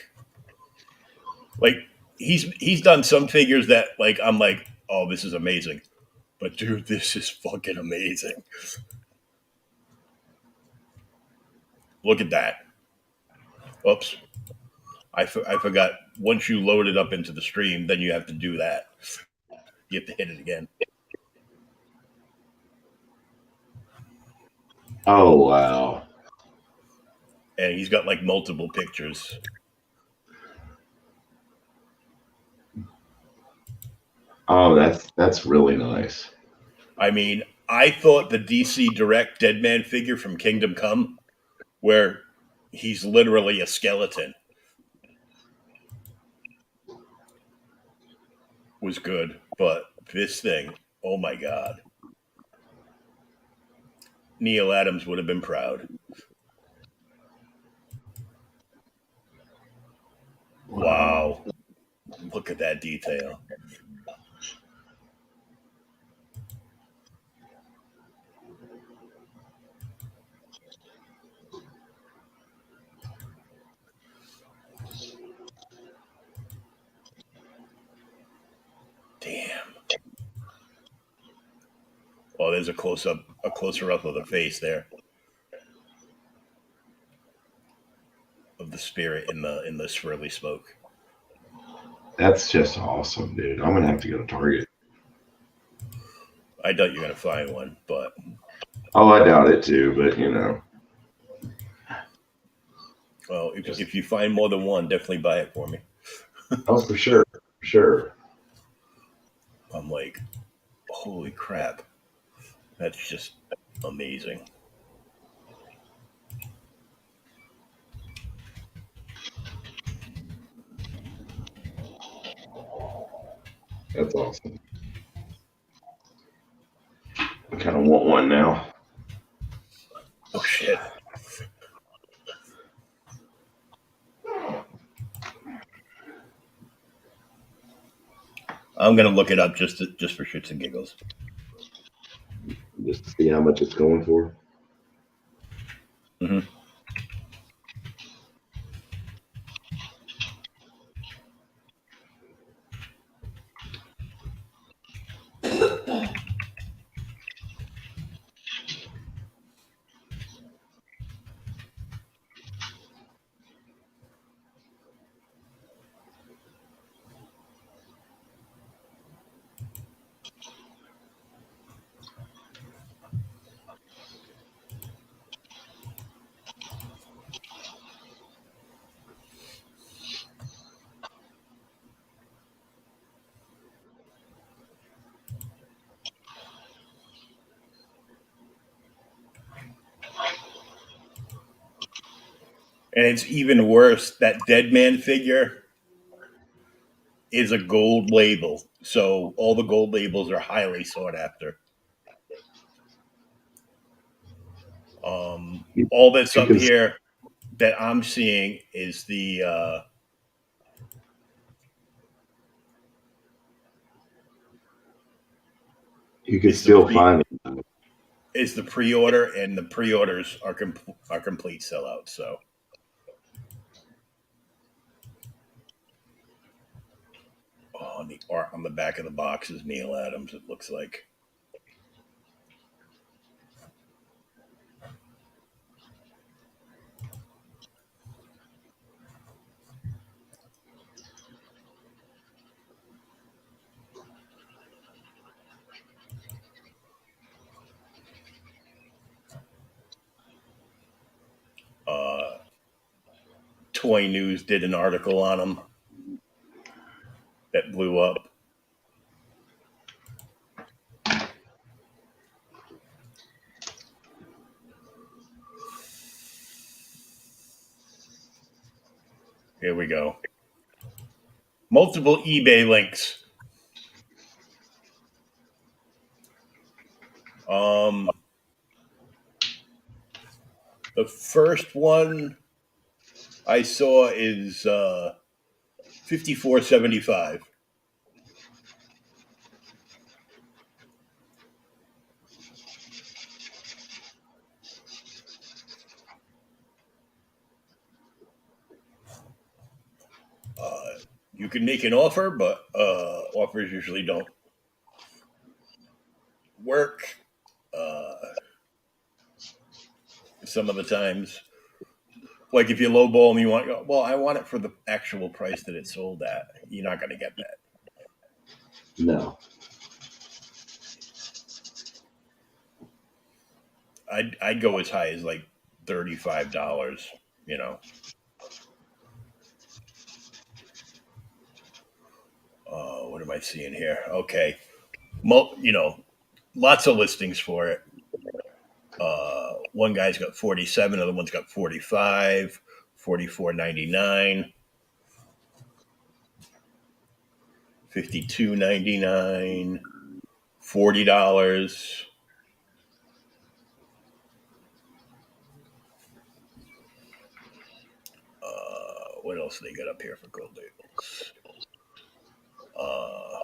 [SPEAKER 1] he's done some figures that like I'm like, oh, this is amazing, but dude, this is fucking amazing. Look at that. Oops, I forgot. Once you load it up into the stream, then you have to do that. You have to hit it again.
[SPEAKER 2] Oh wow.
[SPEAKER 1] And he's got like multiple pictures.
[SPEAKER 2] Oh, that's really nice.
[SPEAKER 1] I mean, I thought the DC Direct Deadman figure from Kingdom Come, where he's literally a skeleton, was good. But this thing, oh my God. Neil Adams would have been proud. Wow. Look at that detail. Damn. Oh, there's a closer up of the face there of the spirit in the swirly smoke.
[SPEAKER 2] That's just awesome, dude. I'm gonna have to go to Target.
[SPEAKER 1] I doubt you're gonna find one, but
[SPEAKER 2] Oh, I doubt it too, but you know.
[SPEAKER 1] well, if you find more than one, definitely buy it for me.
[SPEAKER 2] Oh, for sure. For sure.
[SPEAKER 1] I'm like, holy crap. That's just amazing.
[SPEAKER 2] That's awesome. I kind of want one now.
[SPEAKER 1] Oh shit. I'm gonna look it up just for shits and giggles.
[SPEAKER 2] Just to see how much it's going for.
[SPEAKER 1] Mm-hmm. And it's even worse. That dead man figure is a gold label. So all the gold labels are highly sought after. All that's
[SPEAKER 2] You
[SPEAKER 1] up
[SPEAKER 2] can
[SPEAKER 1] here that I'm seeing is the
[SPEAKER 2] you can
[SPEAKER 1] is the
[SPEAKER 2] still find it.
[SPEAKER 1] is the pre-order, and the pre-orders are complete sellouts. So on the art on the back of the box is Neil Adams. It looks like. Toy News did an article on him that blew up. Here we go. Multiple eBay links. The first one I saw is $54.75. You can make an offer, but offers usually don't work. Uh, some of the times, like if you lowball them, you want, well, I want it for the actual price that it sold at. You're not going to get that.
[SPEAKER 2] No.
[SPEAKER 1] I'd go as high as like $35. You know, what am I seeing here? Okay, lots of listings for it. One guy's got 47, other one's got 45, 44.99, 52.99, $40. What else do they got up here for gold labels? Uh,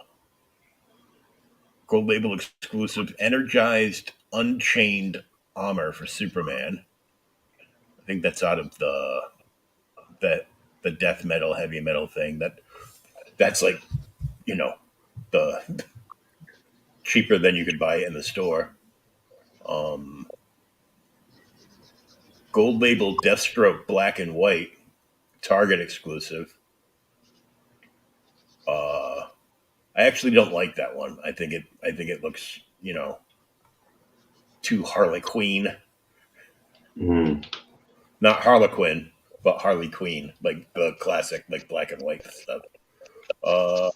[SPEAKER 1] Gold label exclusive energized unchained armor for Superman. I think that's out of the death metal heavy metal thing. That's like, you know, the cheaper than you could buy it in the store. Um, Gold label Deathstroke black and white Target exclusive. Uh, I actually don't like that one. I think it looks, too Harley Quinn.
[SPEAKER 2] Mm.
[SPEAKER 1] Not Harlequin, but Harley Quinn, like the classic, like black and white stuff. Uh,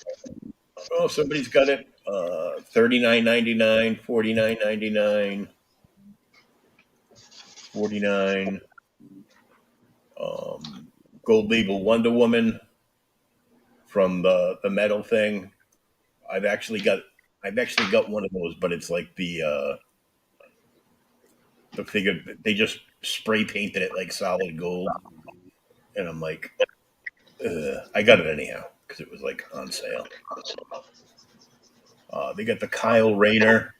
[SPEAKER 1] oh, somebody's got it. 39.99, 49.99, 49. Gold label Wonder Woman from the metal thing. I've actually got I've actually got one of those, but it's like the figure they just spray painted it like solid gold, and I'm like, ugh. I got it anyhow because it was like on sale. They got the Kyle Rayner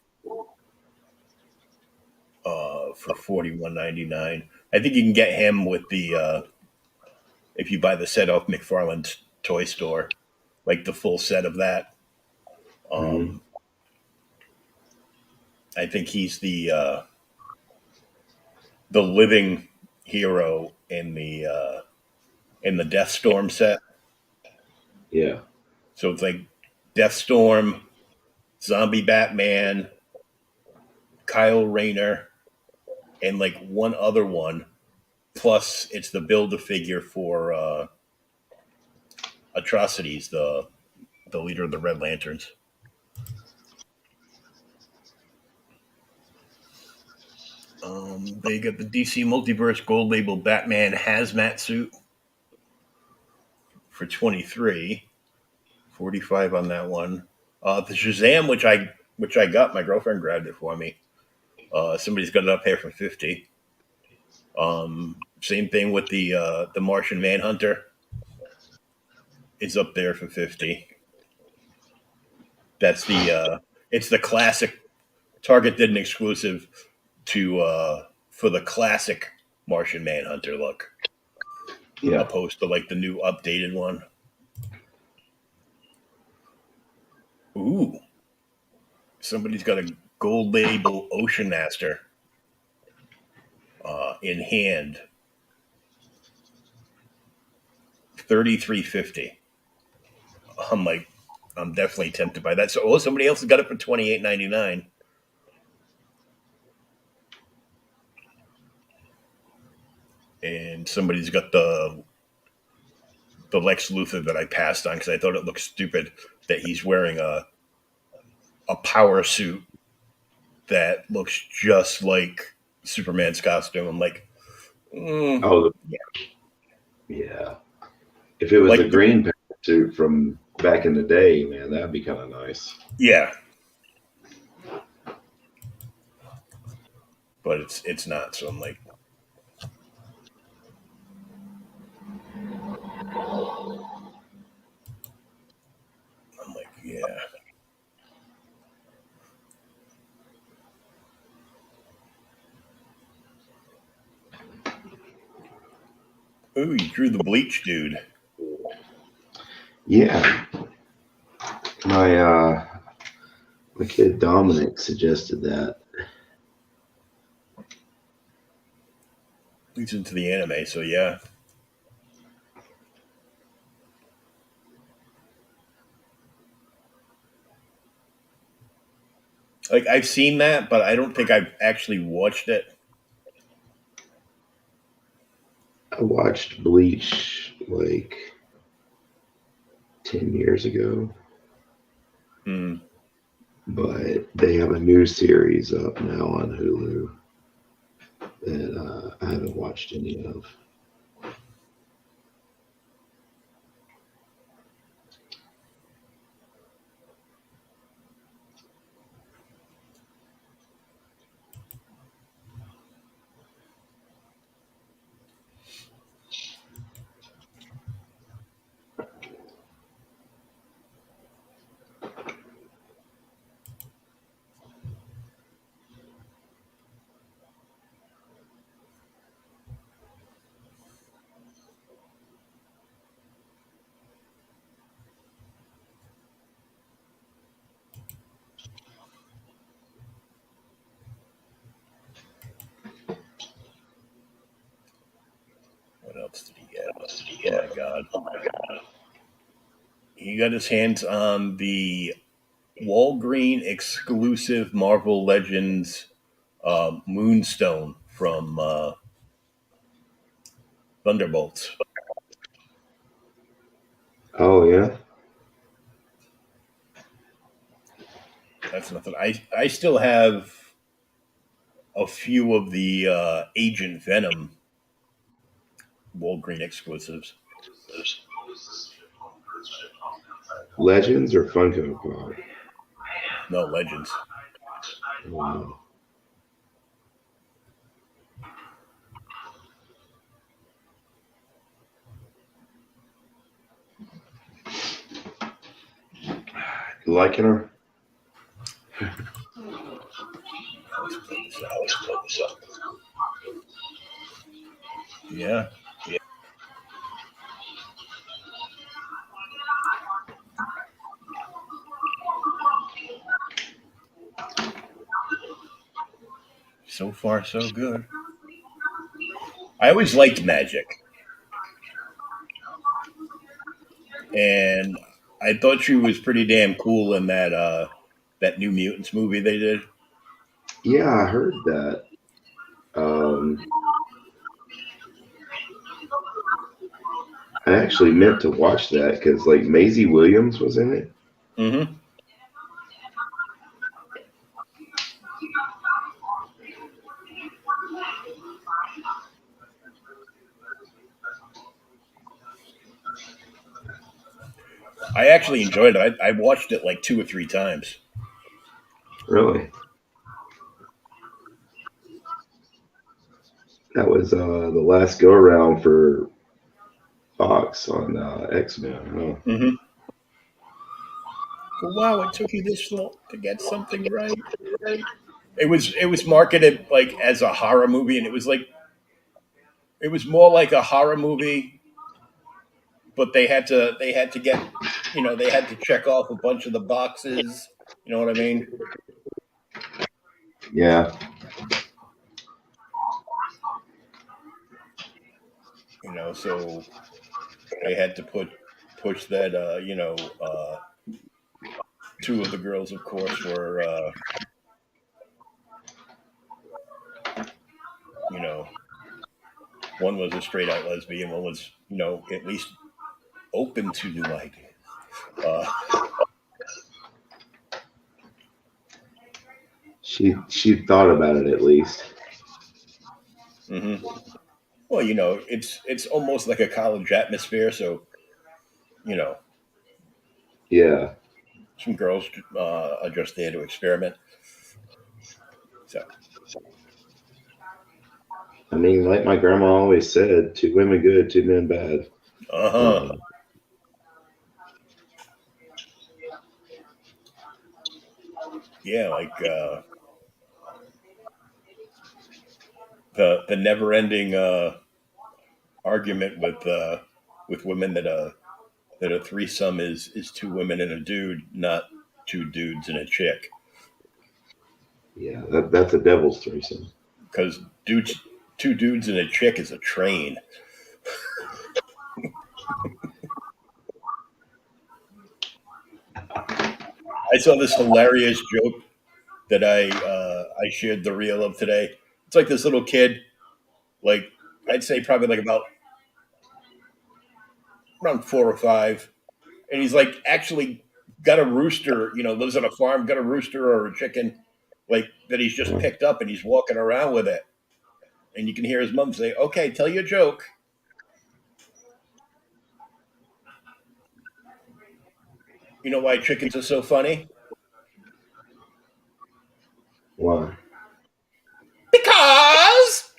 [SPEAKER 1] for 41.99. I think you can get him with the if you buy the set off McFarlane's toy store, like the full set of that.
[SPEAKER 2] Mm.
[SPEAKER 1] Um, I think he's the living hero in the Deathstorm set.
[SPEAKER 2] Yeah.
[SPEAKER 1] So it's like Deathstorm, Zombie Batman, Kyle Rayner, and like one other one. Plus, it's the build a figure for Atrocities, the leader of the Red Lanterns. They got the DC Multiverse Gold Label Batman hazmat suit for 23, 45 on that one. The Shazam, which I got, my girlfriend grabbed it for me. Somebody's got it up here for 50. Same thing with the Martian Manhunter. It's up there for 50. That's it's the classic. Target did an exclusive to for the classic Martian Manhunter look,
[SPEAKER 2] Yeah.
[SPEAKER 1] opposed to like the new updated one. Ooh, somebody's got a gold label Ocean Master in hand, 33.50. I'm like, I'm definitely tempted by that. So, somebody else has got it for 28.99. And somebody's got the Lex Luthor that I passed on because I thought it looked stupid that he's wearing a power suit that looks just like Superman's costume. I'm like,
[SPEAKER 2] Oh,
[SPEAKER 1] yeah,
[SPEAKER 2] yeah. If it was the
[SPEAKER 1] like
[SPEAKER 2] green suit from back in the day, man, that'd be kind of nice.
[SPEAKER 1] yeah, but it's not. So I'm like, yeah. Ooh, you drew the bleach dude.
[SPEAKER 2] Yeah, my kid Dominic suggested that.
[SPEAKER 1] He's into the anime, so yeah. Like I've seen that, but I don't think I've actually watched it.
[SPEAKER 2] I watched Bleach like 10 years ago,
[SPEAKER 1] Hmm.
[SPEAKER 2] but they have a new series up now on Hulu that I haven't watched any of.
[SPEAKER 1] What else did he get? Oh my god. He got his hands on the Walgreen exclusive Marvel Legends Moonstone from Thunderbolts.
[SPEAKER 2] Oh yeah.
[SPEAKER 1] That's nothing. I still have a few of the Agent Venom Walgreen exclusives.
[SPEAKER 2] Legends or Funko Pop?
[SPEAKER 1] No Legends.
[SPEAKER 2] Oh, you liking her?
[SPEAKER 1] Let's pull this up. Yeah. So far, so good. I always liked Magic, and I thought she was pretty damn cool in that New Mutants movie they did.
[SPEAKER 2] Yeah, I heard that. Um, I actually meant to watch that because like Maisie Williams was in it.
[SPEAKER 1] Mm-hmm. I actually enjoyed it. I watched it like 2 or 3 times.
[SPEAKER 2] Really? That was the last go around for Fox on X Men. Huh?
[SPEAKER 1] Mm-hmm. Wow, it took you this long to get something right. It was marketed like as a horror movie, and it was more like a horror movie, but they had to get they had to check off a bunch of the boxes. You know what I mean?
[SPEAKER 2] Yeah.
[SPEAKER 1] So they had to push that. Two of the girls, of course, were you know one was a straight out lesbian, one was at least open to new ideas. Uh,
[SPEAKER 2] She thought about it at least.
[SPEAKER 1] mhm. Well, it's almost like a college atmosphere, so you know
[SPEAKER 2] Yeah.
[SPEAKER 1] some girls are just there to experiment. So,
[SPEAKER 2] I mean, like my grandma always said, two women good, two men bad.
[SPEAKER 1] uh huh,
[SPEAKER 2] Uh,
[SPEAKER 1] yeah, like the never ending argument with women that that a threesome is two women and a dude, not two dudes and a chick.
[SPEAKER 2] Yeah, that's a devil's threesome.
[SPEAKER 1] Because two dudes and a chick is a train. I saw this hilarious joke that I shared the reel of today. It's like this little kid, like I'd say probably like about around 4 or 5, and he's like actually got a rooster. Lives on a farm, got a rooster or a chicken, like that he's just picked up, and he's walking around with it. And you can hear his mom say, "Okay, tell your joke." You know why chickens are so funny?
[SPEAKER 2] Why?
[SPEAKER 1] Because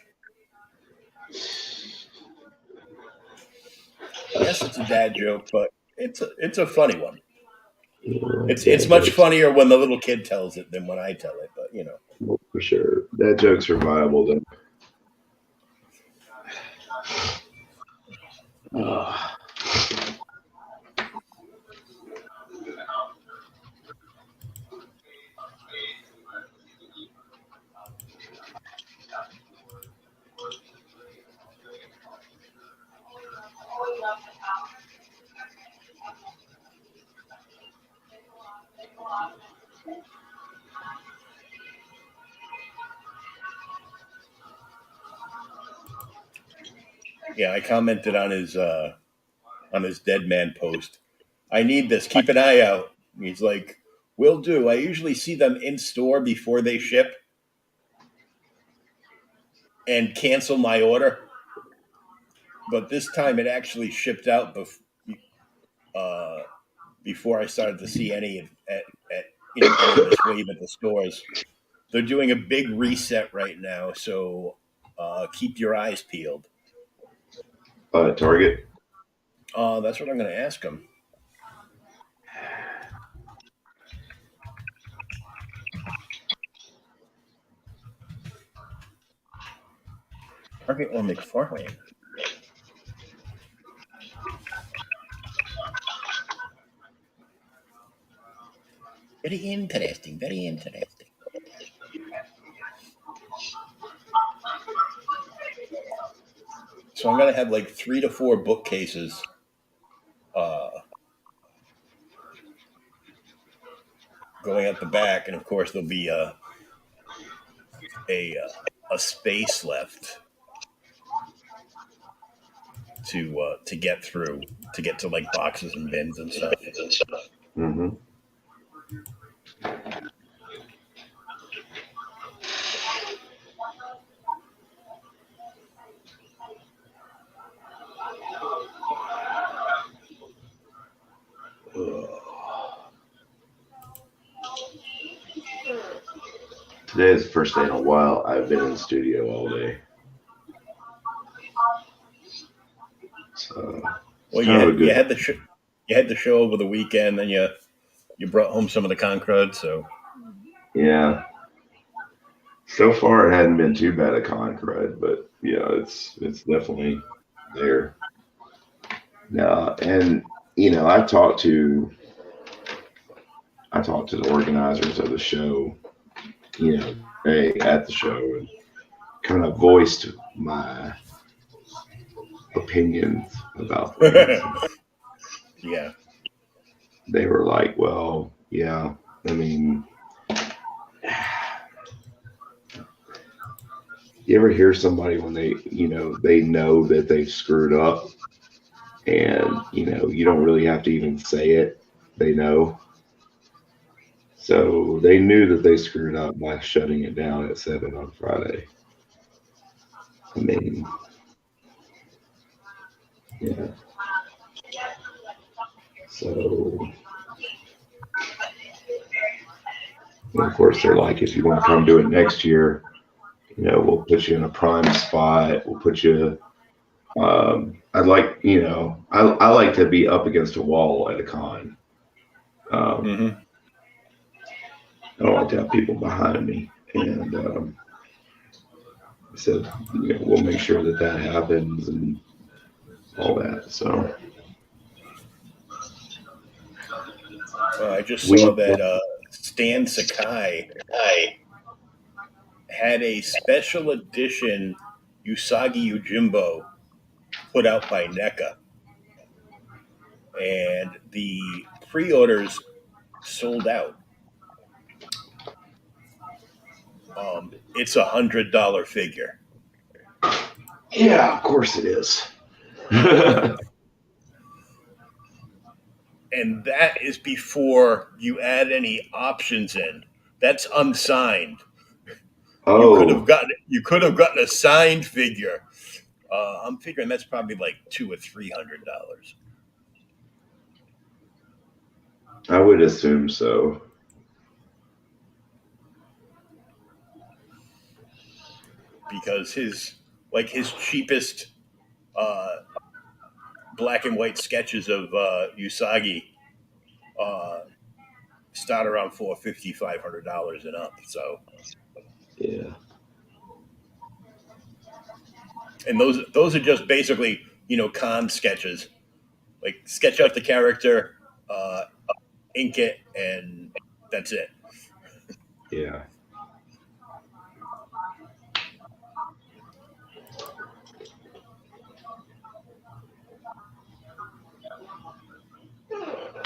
[SPEAKER 1] yes, it's a dad joke, but it's a funny one. It's much funnier when the little kid tells it than when I tell it. But
[SPEAKER 2] Well, for sure. Dad jokes are viable though.
[SPEAKER 1] yeah, I commented on his dead man post. I need this. Keep an eye out. He's like, "Will do. I usually see them in store before they ship and cancel my order, but this time it actually shipped out before I started to see any at any of this wave at the stores. They're doing a big reset right now, so keep your eyes peeled."
[SPEAKER 2] Target.
[SPEAKER 1] That's what I'm going to ask him. Target or McFarlane? Very interesting. Very interesting. So I'm going to have like 3 to 4 bookcases going at the back, and of course there'll be a space left to get through, to get to like boxes and bins and stuff.
[SPEAKER 2] Mm-hmm. Today is the first day in a while I've been in the studio all day. So,
[SPEAKER 1] well, you had the show over the weekend, and you brought home some of the concrete. So
[SPEAKER 2] yeah. So far, it hadn't been too bad a concrete, but yeah, it's definitely there. Now, and I talked to the organizers of the show, at the show, and kind of voiced my opinions about things.
[SPEAKER 1] yeah.
[SPEAKER 2] They were like, well, yeah, I mean, you ever hear somebody when they know that they've screwed up, and you don't really have to even say it, they know. So they knew that they screwed up by shutting it down at 7 on Friday. I mean, yeah. So, and of course, they're like, if you want to come do it next year, we'll put you in a prime spot. We'll put you. I'd like, I like to be up against a wall at a con. I don't like to have people behind me, and I said, we'll make sure that happens and all that. So,
[SPEAKER 1] I just saw
[SPEAKER 2] We
[SPEAKER 1] that Stan Sakai had a special edition Usagi Yojimbo put out by NECA, and the pre-orders sold out. It's $100 figure,
[SPEAKER 2] Yeah, of course it is.
[SPEAKER 1] and that is before you add any options in. That's unsigned.
[SPEAKER 2] Oh,
[SPEAKER 1] You could have gotten a signed figure. I'm figuring that's probably like $200 or $300
[SPEAKER 2] I would assume so.
[SPEAKER 1] because his cheapest uh, black and white sketches of Usagi uh, start around $450, $500 and up. So,
[SPEAKER 2] Yeah.
[SPEAKER 1] and those are just basically con sketches, like sketch out the character, uh, ink it, and that's it.
[SPEAKER 2] Yeah.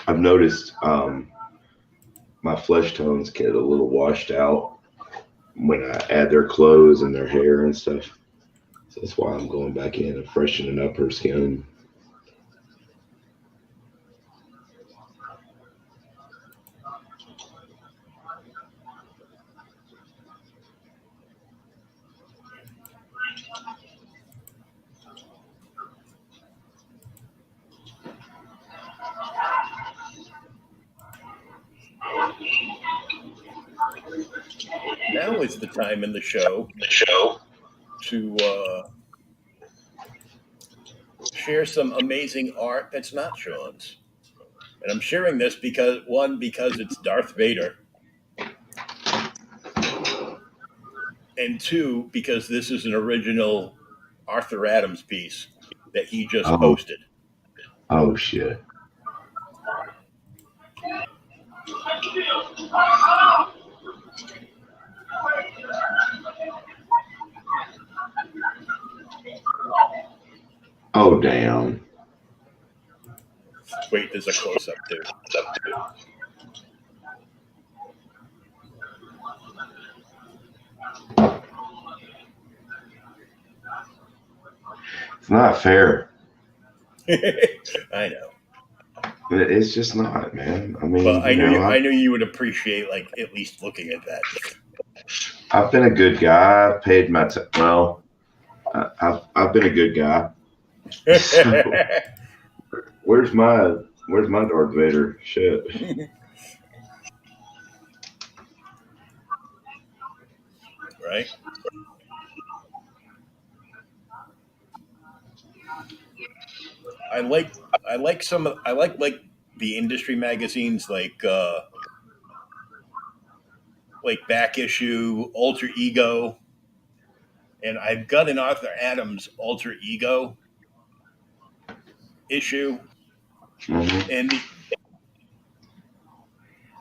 [SPEAKER 2] I've noticed my flesh tones get a little washed out when I add their clothes and their hair and stuff. So that's why I'm going back in and freshening up her skin.
[SPEAKER 1] Now is the time in the show to share some amazing art that's not Sean's. And I'm sharing this because it's Darth Vader, and two, because this is an original Arthur Adams piece that he just
[SPEAKER 2] Oh,
[SPEAKER 1] posted.
[SPEAKER 2] oh shit. Oh damn.
[SPEAKER 1] Wait, there's a close up too.
[SPEAKER 2] It's not fair.
[SPEAKER 1] I know,
[SPEAKER 2] It's just not, man. I mean,
[SPEAKER 1] but
[SPEAKER 2] you know,
[SPEAKER 1] I knew you would appreciate like at least looking at that.
[SPEAKER 2] I've been a good guy. I've paid my well. I've been a good guy. So where's my Darth Vader? Shit.
[SPEAKER 1] Right? I like I like the industry magazines like Back Issue, Alter Ego, and I've got an Arthur Adams Alter Ego issue,
[SPEAKER 2] Hmm.
[SPEAKER 1] and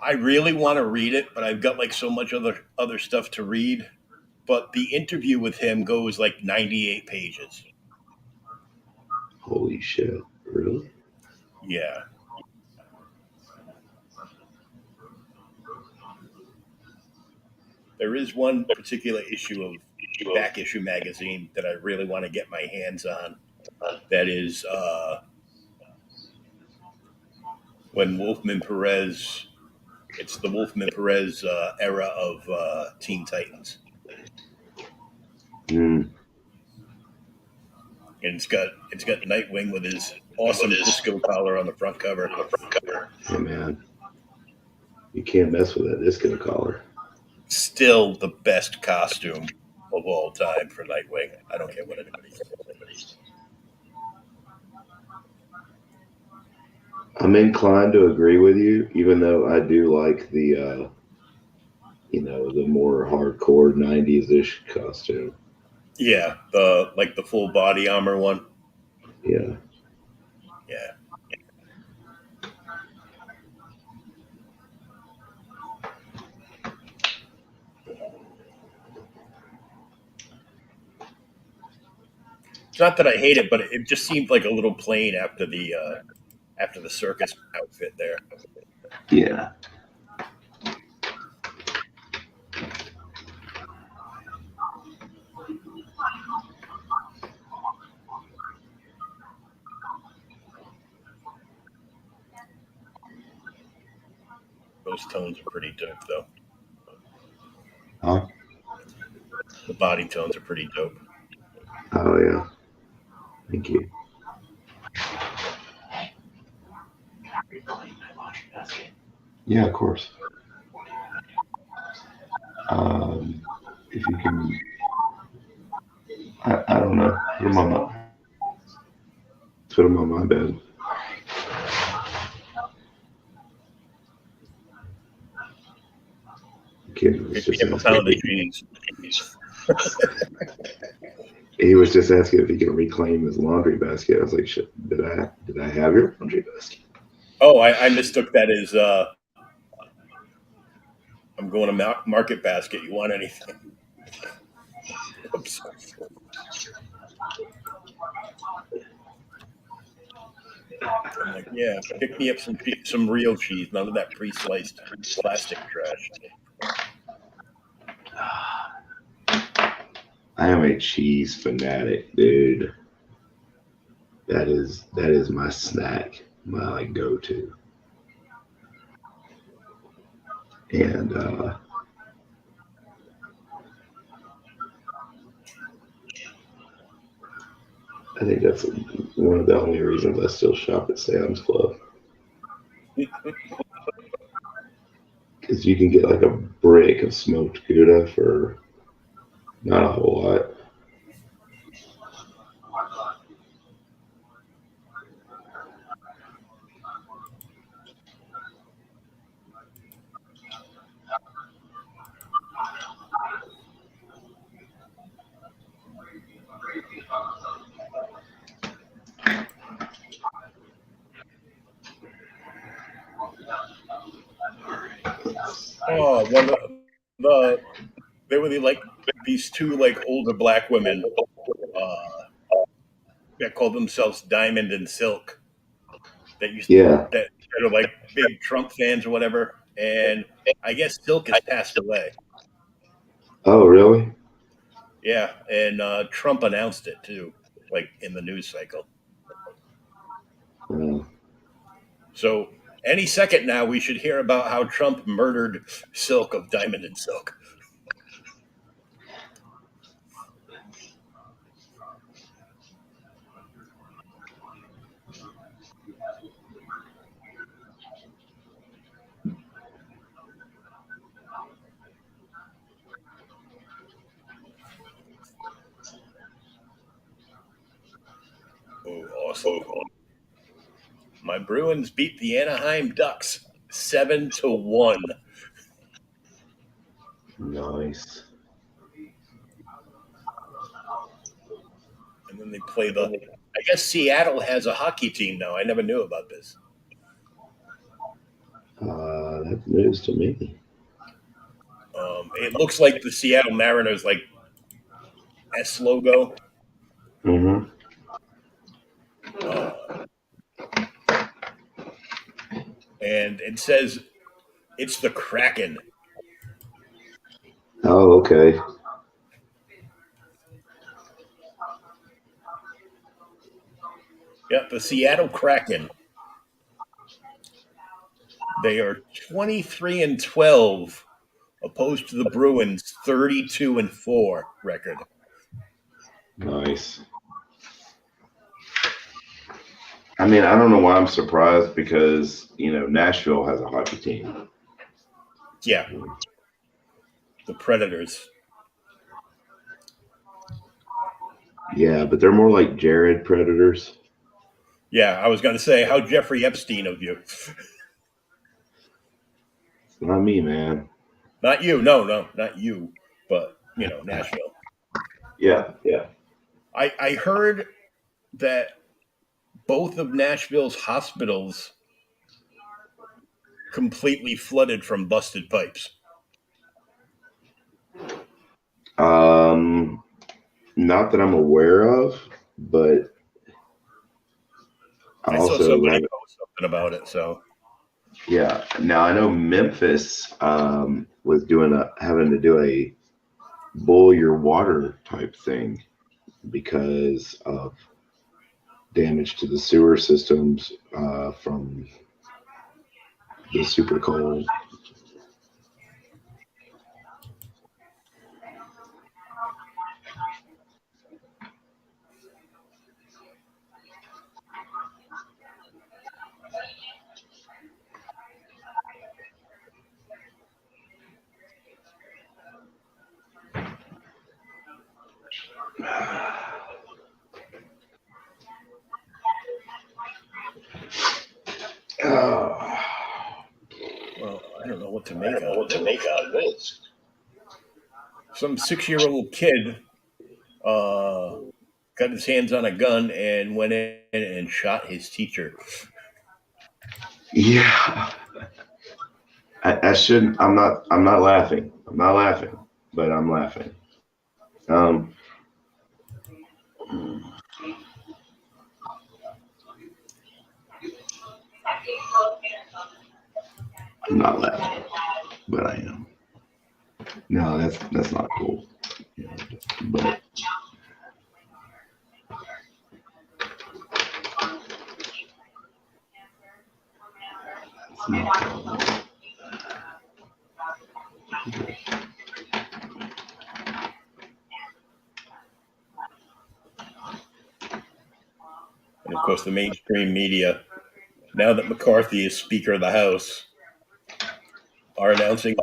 [SPEAKER 1] I really want to read it, but I've got like so much other stuff to read. But the interview with him goes like 98 pages.
[SPEAKER 2] Holy shit! Really?
[SPEAKER 1] Yeah, there is one particular issue of Back Issue magazine that I really want to get my hands on. That is when Wolfman Perez. It's the Wolfman Perez era of Teen Titans,
[SPEAKER 2] Mm.
[SPEAKER 1] and it's got Nightwing with his awesome disco collar on the front cover.
[SPEAKER 2] Hey man, you can't mess with that disco collar.
[SPEAKER 1] Still the best costume of all time for Nightwing. I don't care what anybody says.
[SPEAKER 2] I'm inclined to agree with you, even though I do like the more hardcore '90s ish costume.
[SPEAKER 1] Yeah, the full body armor one.
[SPEAKER 2] Yeah.
[SPEAKER 1] Yeah, not that I hate it, but it just seemed like a little plain after the circus outfit there.
[SPEAKER 2] Yeah.
[SPEAKER 1] Those tones are pretty dope, though.
[SPEAKER 2] Huh?
[SPEAKER 1] The body tones are pretty dope.
[SPEAKER 2] Oh yeah. Thank you. Yeah, of course. If you can, I don't know. Put them on my bed. Kid was
[SPEAKER 1] Pick
[SPEAKER 2] just
[SPEAKER 1] me up a
[SPEAKER 2] asking.
[SPEAKER 1] pound of cheese.
[SPEAKER 2] He was just asking if he could reclaim his laundry basket. I was like, "Shit, did I have your laundry basket?"
[SPEAKER 1] Oh, I mistook that as I'm going to Market Basket. You want anything? Oops. I'm like, yeah, pick me up some real cheese, none of that pre-sliced plastic trash.
[SPEAKER 2] I am a cheese fanatic, dude. That is my snack, my like go-to. And I think that's one of the only reasons I still shop at Sam's Club. Because you can get like a brick of smoked Gouda for not a whole lot.
[SPEAKER 1] Oh, they were like these two like older black women that called themselves Diamond and Silk that used
[SPEAKER 2] Yeah.
[SPEAKER 1] that are like big Trump fans or whatever. And I guess Silk has passed away.
[SPEAKER 2] Oh, really?
[SPEAKER 1] Yeah, and Trump announced it too, like in the news cycle.
[SPEAKER 2] Uh,
[SPEAKER 1] So any second now, we should hear about how Trump murdered Silk of Diamond and Silk. Oh, awesome! My Bruins beat the Anaheim Ducks 7-1.
[SPEAKER 2] nice.
[SPEAKER 1] And then they play the. I guess Seattle has a hockey team now. I never knew about this.
[SPEAKER 2] That's news to me.
[SPEAKER 1] It looks like the Seattle Mariners like S logo,
[SPEAKER 2] Mm-hmm.
[SPEAKER 1] uh, and it says it's the Kraken.
[SPEAKER 2] Oh, okay.
[SPEAKER 1] Yeah, the Seattle Kraken. They are 23-12, opposed to the Bruins 32-4 record.
[SPEAKER 2] Nice. I mean, I don't know why I'm surprised because, Nashville has a hockey team.
[SPEAKER 1] Yeah, the Predators.
[SPEAKER 2] Yeah, but they're more like Jared Predators.
[SPEAKER 1] Yeah, I was going to say, how Jeffrey Epstein of you.
[SPEAKER 2] Not me, man.
[SPEAKER 1] Not you. No, not you. But, Nashville.
[SPEAKER 2] Yeah, yeah.
[SPEAKER 1] I heard that both of Nashville's hospitals completely flooded from busted pipes.
[SPEAKER 2] Not that I'm aware of, but
[SPEAKER 1] I saw
[SPEAKER 2] also
[SPEAKER 1] somebody post something about it. So
[SPEAKER 2] yeah. Now I know Memphis was having to do a boil your water type thing because of damage to the sewer systems from the super cold. Oh,
[SPEAKER 1] well, I don't know what to
[SPEAKER 2] I
[SPEAKER 1] make
[SPEAKER 2] don't know
[SPEAKER 1] out
[SPEAKER 2] what
[SPEAKER 1] of
[SPEAKER 2] to
[SPEAKER 1] this.
[SPEAKER 2] make out of this.
[SPEAKER 1] Some 6-year-old kid uh, got his hands on a gun and went in and shot his teacher.
[SPEAKER 2] Yeah, I shouldn't. I'm not. I'm not laughing. I'm not laughing, but I'm laughing. Um, I'm not laughing, but I am. No, that's not cool. You know, but it's not cool.
[SPEAKER 1] And of course, the mainstream media, now that McCarthy is Speaker of the House, are announcing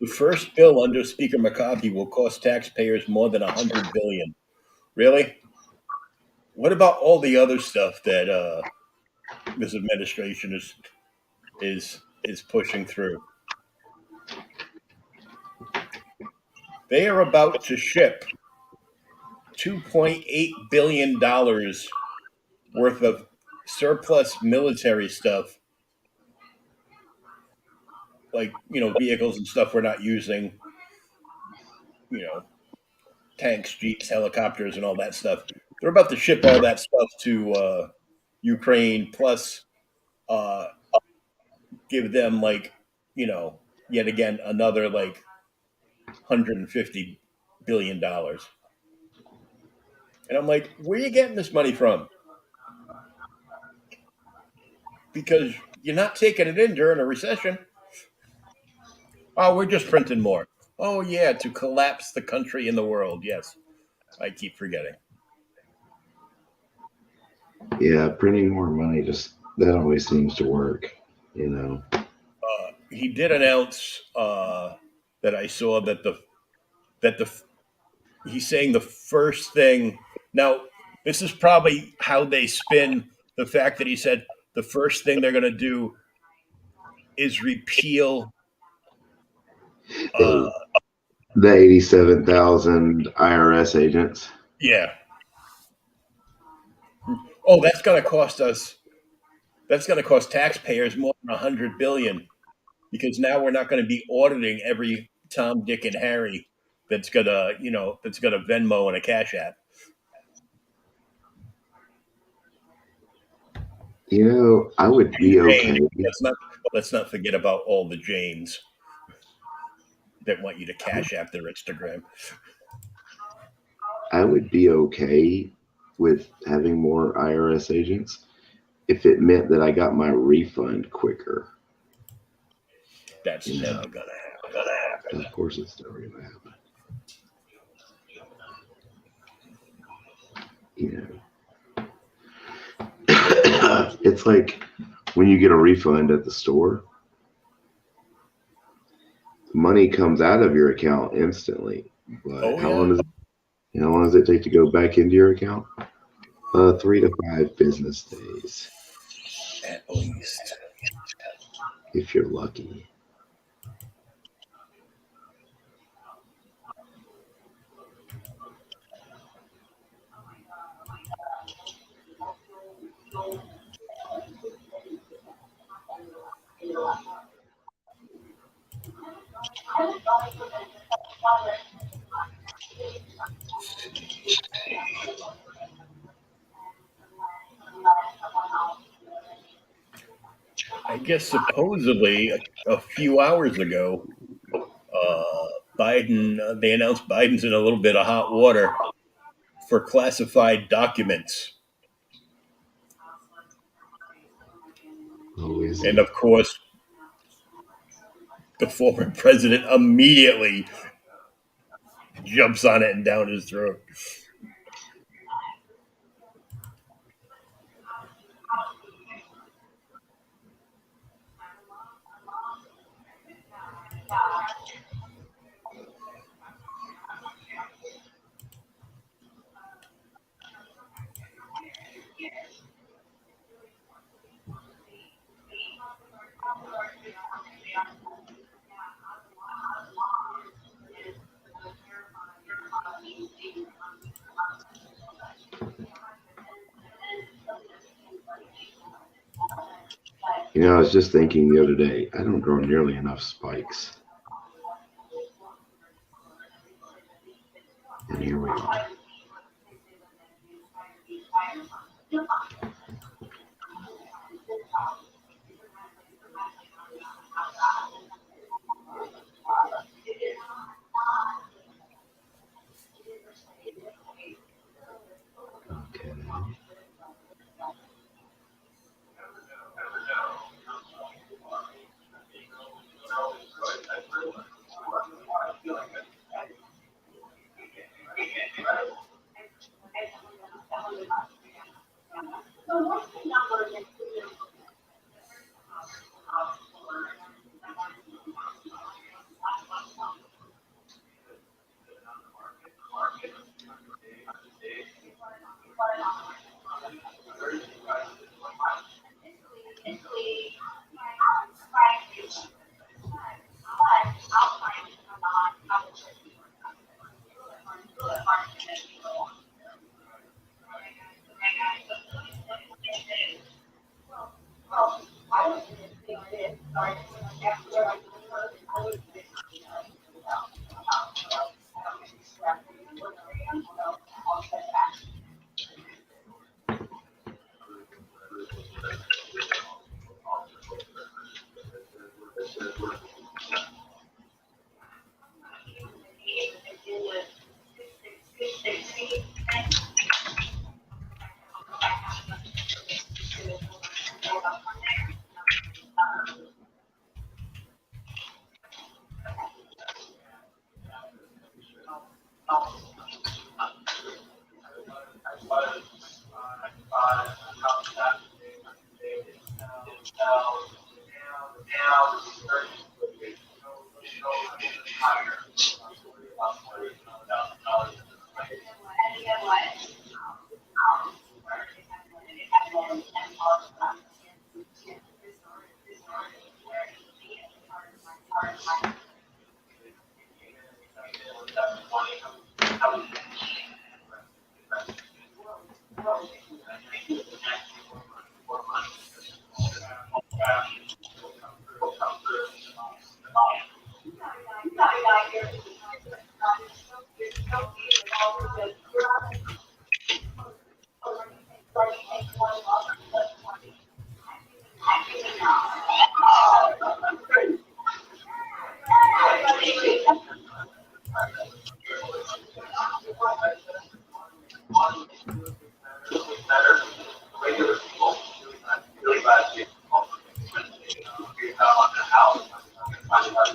[SPEAKER 1] the first bill under Speaker McCarthy will cost taxpayers more than $100 billion. Really? What about all the other stuff that this administration is pushing through? They are about to ship $2.8 billion worth of surplus military stuff, like vehicles and stuff we're not using, you know, tanks, jeeps, helicopters, and all that stuff. They're about to ship all that stuff to Ukraine, plus uh, give them yet again another like $150 billion. And I'm like, where are you getting this money from? Because you're not taking it in during a recession. Oh, we're just printing more. Oh yeah, to collapse the country and the world. Yes, I keep forgetting.
[SPEAKER 2] Yeah, printing more money just that always seems to work. You know.
[SPEAKER 1] He did announce that I saw that the he's saying the first thing. Now, this is probably how they spin the fact that he said the first thing they're going to do is repeal. Uh,
[SPEAKER 2] The 87,000 IRS agents.
[SPEAKER 1] yeah. Oh, that's going to cost us. That's going to cost taxpayers more than $100 billion, because now we're not going to be auditing every Tom, Dick, and Harry that's gonna Venmo and a Cash App.
[SPEAKER 2] You know, I would
[SPEAKER 1] And
[SPEAKER 2] be
[SPEAKER 1] Jane,
[SPEAKER 2] okay.
[SPEAKER 1] let's not forget about all the Janes that want you to Cash App their Instagram.
[SPEAKER 2] I would be okay with having more IRS agents if it meant that I got my refund quicker.
[SPEAKER 1] That's
[SPEAKER 2] You know,
[SPEAKER 1] never gonna happen.
[SPEAKER 2] of course it's never going to happen. You know, it's like when you get a refund at the store, money comes out of your account instantly. But
[SPEAKER 1] Oh yeah,
[SPEAKER 2] how long does it take to go back into your account? 3 to 5 business days,
[SPEAKER 1] at least.
[SPEAKER 2] if you're lucky.
[SPEAKER 1] I guess supposedly a few hours ago, Biden, they announced Biden's in a little bit of hot water for classified documents.
[SPEAKER 2] Oh, is
[SPEAKER 1] And
[SPEAKER 2] he?
[SPEAKER 1] of course, the former president immediately jumps on it and down his throat.
[SPEAKER 2] You know, I was just thinking the other day, I don't grow nearly enough spikes. And here we are. Okay.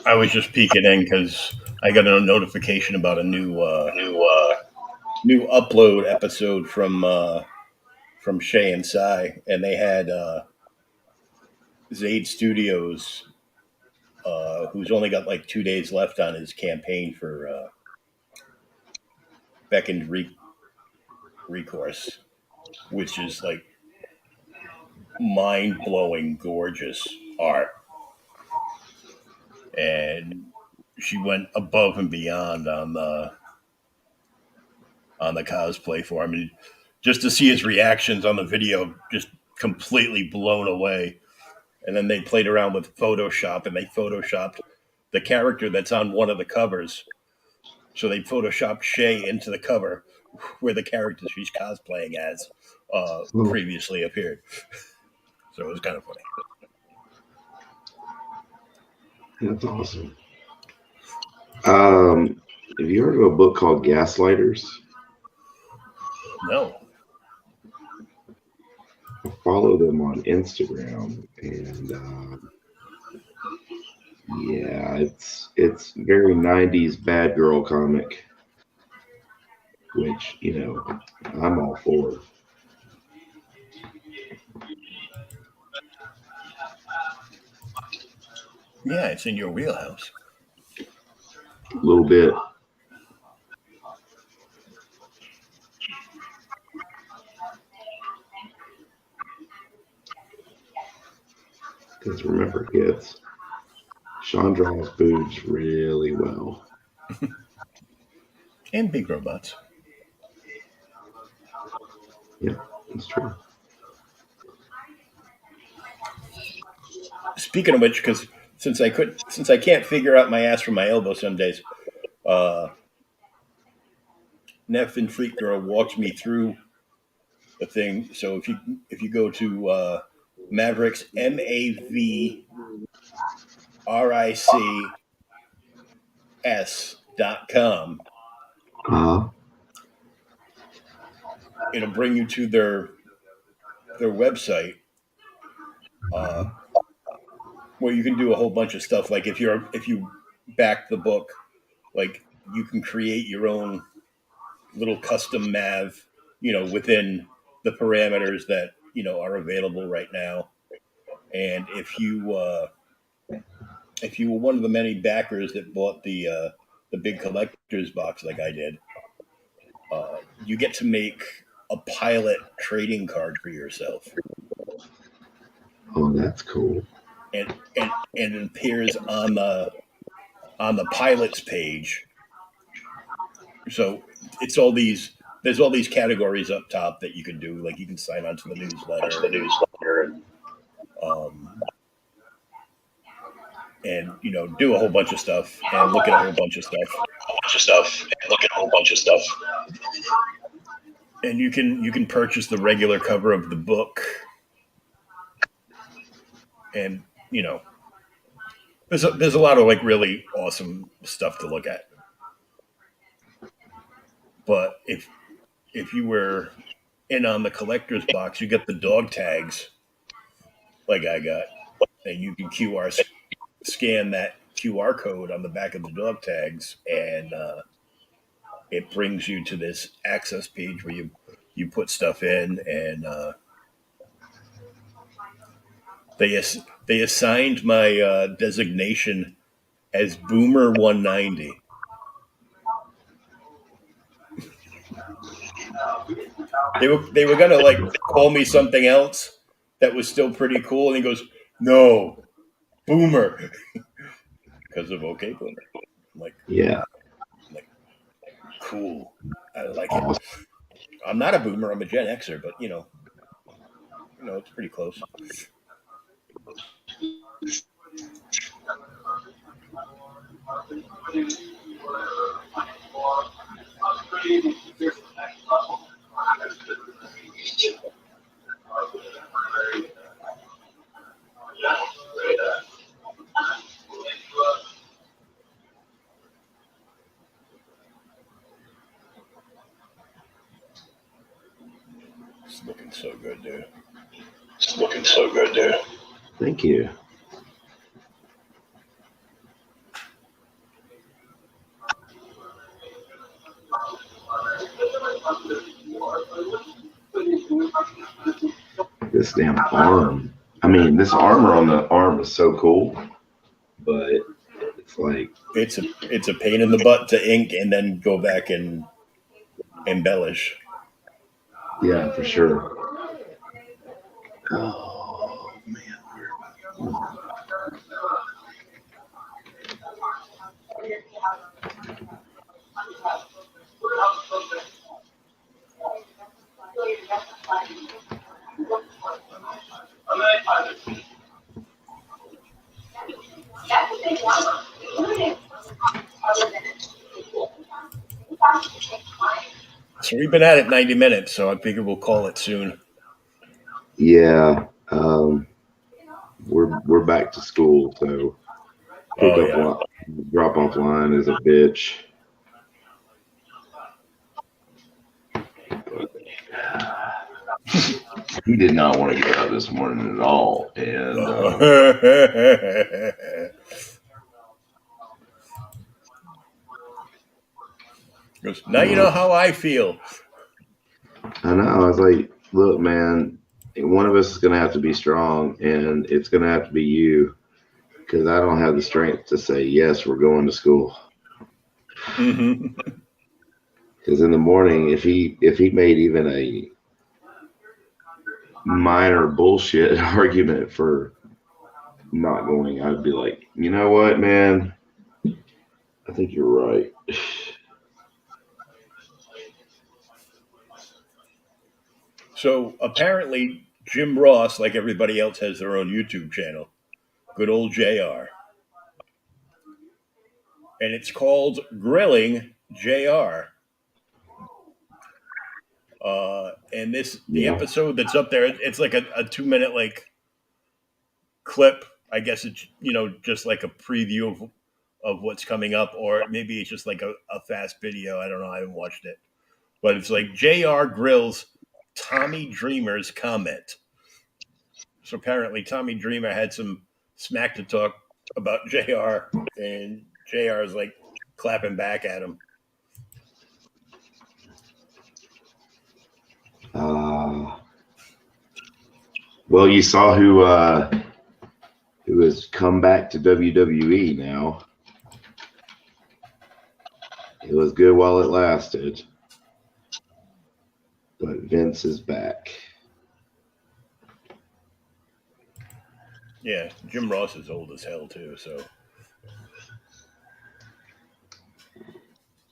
[SPEAKER 1] I was just peeking in because I got a notification about a new upload episode from Shay and Cy, and they had Zaid Studios, who's only got like 2 days left on his campaign for beckoned recourse, which is like mind blowing, gorgeous art, and she went above and beyond on the cosplay for him, and just to see his reactions on the video, just completely blown away. And then they played around with Photoshop, and they photoshopped the character that's on one of the covers. So they photoshopped Shay into the cover where the character she's cosplaying as
[SPEAKER 2] Oh,
[SPEAKER 1] previously appeared. So it was kind of funny.
[SPEAKER 2] That's awesome. Have you heard of a book called Gaslighters?
[SPEAKER 1] No.
[SPEAKER 2] I follow them on Instagram, and yeah, it's very '90s bad girl comic, which I'm all for.
[SPEAKER 1] Yeah, it's in your wheelhouse.
[SPEAKER 2] A little bit. Because remember, kids, Sean draws boobs really well.
[SPEAKER 1] And big robots.
[SPEAKER 2] Yeah, that's true.
[SPEAKER 1] Speaking of which, because since I can't figure out my ass from my elbow some days, Neff and Freak Girl walks me through the thing. So if you go to Mavericks MAVRICS.com,
[SPEAKER 2] Uh,
[SPEAKER 1] it'll bring you to their website, uh, where you can do a whole bunch of stuff. Like if you back the book, like you can create your own little custom Mav, within the parameters that are available right now. And if you were one of the many backers that bought the big collector's box like I did, you get to make a pilot trading card for yourself,
[SPEAKER 2] oh, that's cool.
[SPEAKER 1] and it appears on the pilot's page. So it's all these. There's all these categories up top that you can do. Like you can sign on to the newsletter, and do a whole bunch of stuff and look at a whole bunch of stuff. And you can purchase the regular cover of the book, and there's a lot of like really awesome stuff to look at. But if you were in on the collector's box, you get the dog tags like I got, and you can scan that QR code on the back of the dog tags, and it brings you to this access page where you put stuff in, and they assigned my designation as Boomer 190. They were gonna like call me something else that was still pretty cool, and he goes, "No, Boomer," because of OK Boomer. I'm like,
[SPEAKER 2] Yeah.
[SPEAKER 1] I'm like, cool. I like it. I'm not a Boomer. I'm a Gen Xer, but it's pretty close. It's looking so good, dude.
[SPEAKER 2] Thank you. This damn arm. I mean, this armor on the arm is so cool, but it's like
[SPEAKER 1] it's a pain in the butt to ink and then go back and embellish.
[SPEAKER 2] Yeah, for sure. Oh man.
[SPEAKER 1] So we've been at it 90 minutes, so I figure we'll call it soon.
[SPEAKER 2] Yeah, we're back to school, so Pickup line, drop off line is a bitch. He did not want to get up this morning at all, and
[SPEAKER 1] now you know how I feel.
[SPEAKER 2] I know. I was like, look, man, one of us is going to have to be strong, and it's going to have to be you, because I don't have the strength to say, yes, we're going to school. Because in the morning, if he made even a minor bullshit argument for not going, I'd be like, you know what, man? I think you're right.
[SPEAKER 1] So apparently, Jim Ross, like everybody else, has their own YouTube channel. Good old JR. And it's called Grilling JR. And the episode that's up there, it's like a 2-minute like clip. I guess it's just like a preview of what's coming up, or maybe it's just like a fast video. I don't know. I haven't watched it, but it's like JR grills Tommy Dreamer's comment. So apparently Tommy Dreamer had some smack to talk about JR, and JR is like clapping back at him.
[SPEAKER 2] Well, you saw who has come back to WWE now. It was good while it lasted, but Vince is back.
[SPEAKER 1] Yeah, Jim Ross is old as hell too, so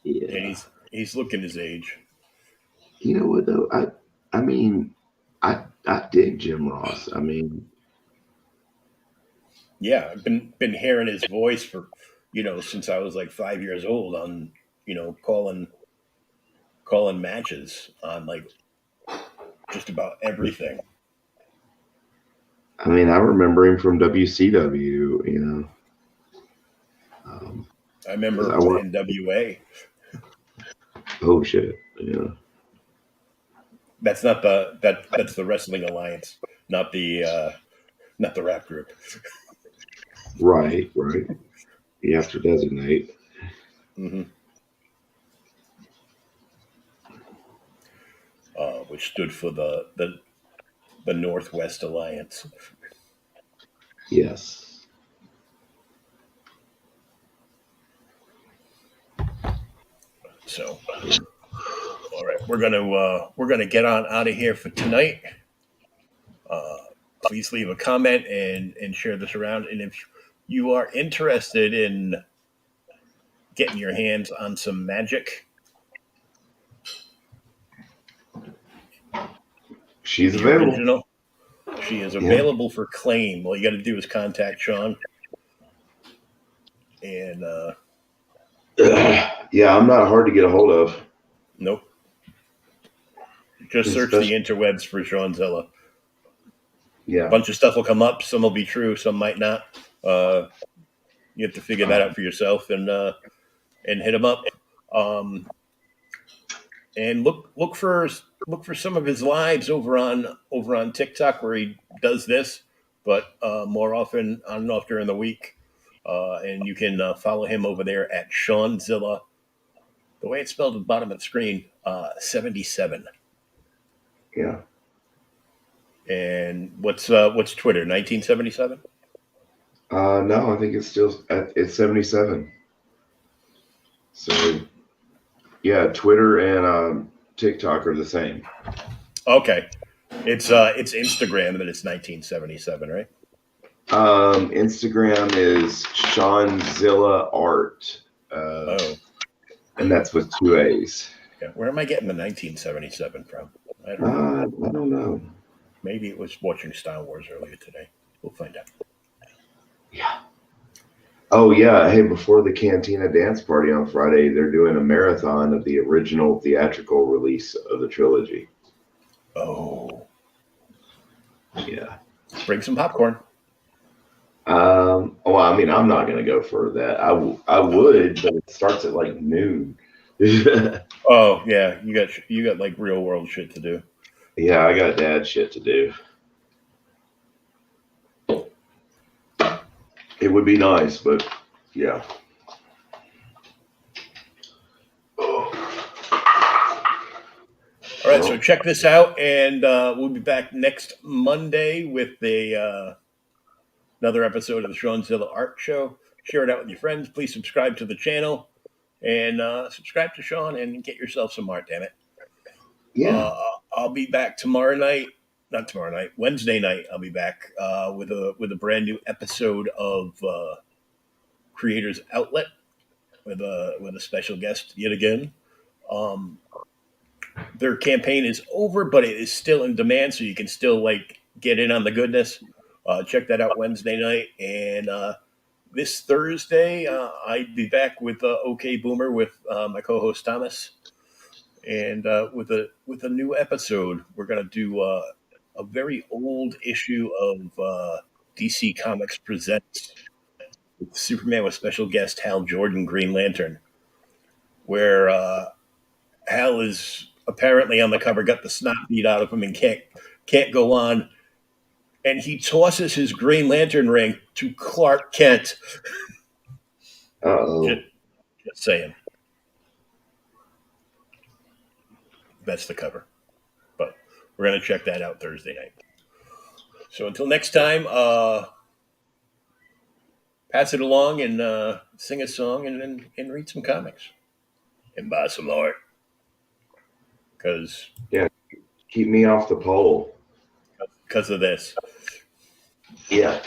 [SPEAKER 2] yeah,
[SPEAKER 1] and he's looking his age.
[SPEAKER 2] You know what though? I mean, I dig Jim Ross. I mean,
[SPEAKER 1] yeah, I've been hearing his voice for since I was like 5 years old on calling matches on like just about everything.
[SPEAKER 2] I mean, I remember him from WCW.
[SPEAKER 1] I remember NWA.
[SPEAKER 2] Oh shit! Yeah.
[SPEAKER 1] That's not that's the Wrestling Alliance, not the rap group.
[SPEAKER 2] Right. You have to designate.
[SPEAKER 1] Mm-hmm. Which stood for the Northwest Alliance.
[SPEAKER 2] Yes.
[SPEAKER 1] So, all right, we're gonna get on out of here for tonight. Please leave a comment and share this around. And if you are interested in getting your hands on some magic,
[SPEAKER 2] she's available.
[SPEAKER 1] Original, she is available for claim. All you got to do is contact Shawn. And
[SPEAKER 2] yeah, I'm not hard to get a hold of.
[SPEAKER 1] Nope. Just search the interwebs for Shawnzilla.
[SPEAKER 2] Yeah.
[SPEAKER 1] A bunch of stuff will come up. Some will be true. Some might not. You have to figure that out for yourself and hit him up. And look for some of his lives over on TikTok where he does this, but more often, I don't know if during the week. And you can follow him over there at Shawnzilla. The way it's spelled at the bottom of the screen, 77.
[SPEAKER 2] Yeah.
[SPEAKER 1] And what's Twitter? 1977?
[SPEAKER 2] No, I think it's 77. So, yeah, Twitter and TikTok are the same.
[SPEAKER 1] Okay, it's Instagram that it's 1977, right?
[SPEAKER 2] Instagram is Shawnzilla Art. And that's with 2 A's.
[SPEAKER 1] Yeah. Where am I getting the 1977 from?
[SPEAKER 2] I don't know.
[SPEAKER 1] Maybe it was watching Star Wars earlier today. We'll find out.
[SPEAKER 2] Yeah. Oh, yeah. Hey, before the Cantina Dance Party on Friday, they're doing a marathon of the original theatrical release of the trilogy.
[SPEAKER 1] Oh.
[SPEAKER 2] Yeah.
[SPEAKER 1] Bring some popcorn.
[SPEAKER 2] Well, I mean, I'm not gonna go for that. I would, but it starts at like noon.
[SPEAKER 1] Oh yeah, you got like real world shit to do.
[SPEAKER 2] Yeah, I got dad shit to do. It would be nice, but yeah.
[SPEAKER 1] All right, so check this out, and we'll be back next Monday with another episode of the Shawnzilla Art Show. Share it out with your friends. Please subscribe to the channel and subscribe to Shawn and get yourself some art. Damn it!
[SPEAKER 2] Yeah.
[SPEAKER 1] I'll be back tomorrow night. Not tomorrow night. Wednesday night. I'll be back with a brand new episode of Creators Outlet with a special guest yet again. Their campaign is over, but it is still in demand, so you can still like get in on the goodness. Check that out Wednesday night, and this Thursday I'd be back with OK Boomer with my co-host Thomas, and with a new episode. We're gonna do a very old issue of DC Comics Presents with Superman with special guest Hal Jordan, Green Lantern, where Hal is apparently on the cover, got the snot beat out of him, and can't go on. And he tosses his Green Lantern ring to Clark Kent.
[SPEAKER 2] Uh-oh.
[SPEAKER 1] Just saying. That's the cover. But we're going to check that out Thursday night. So until next time, pass it along and sing a song and read some comics. And buy some art. Because
[SPEAKER 2] Keep me off the pole.
[SPEAKER 1] of this.
[SPEAKER 2] Yeah.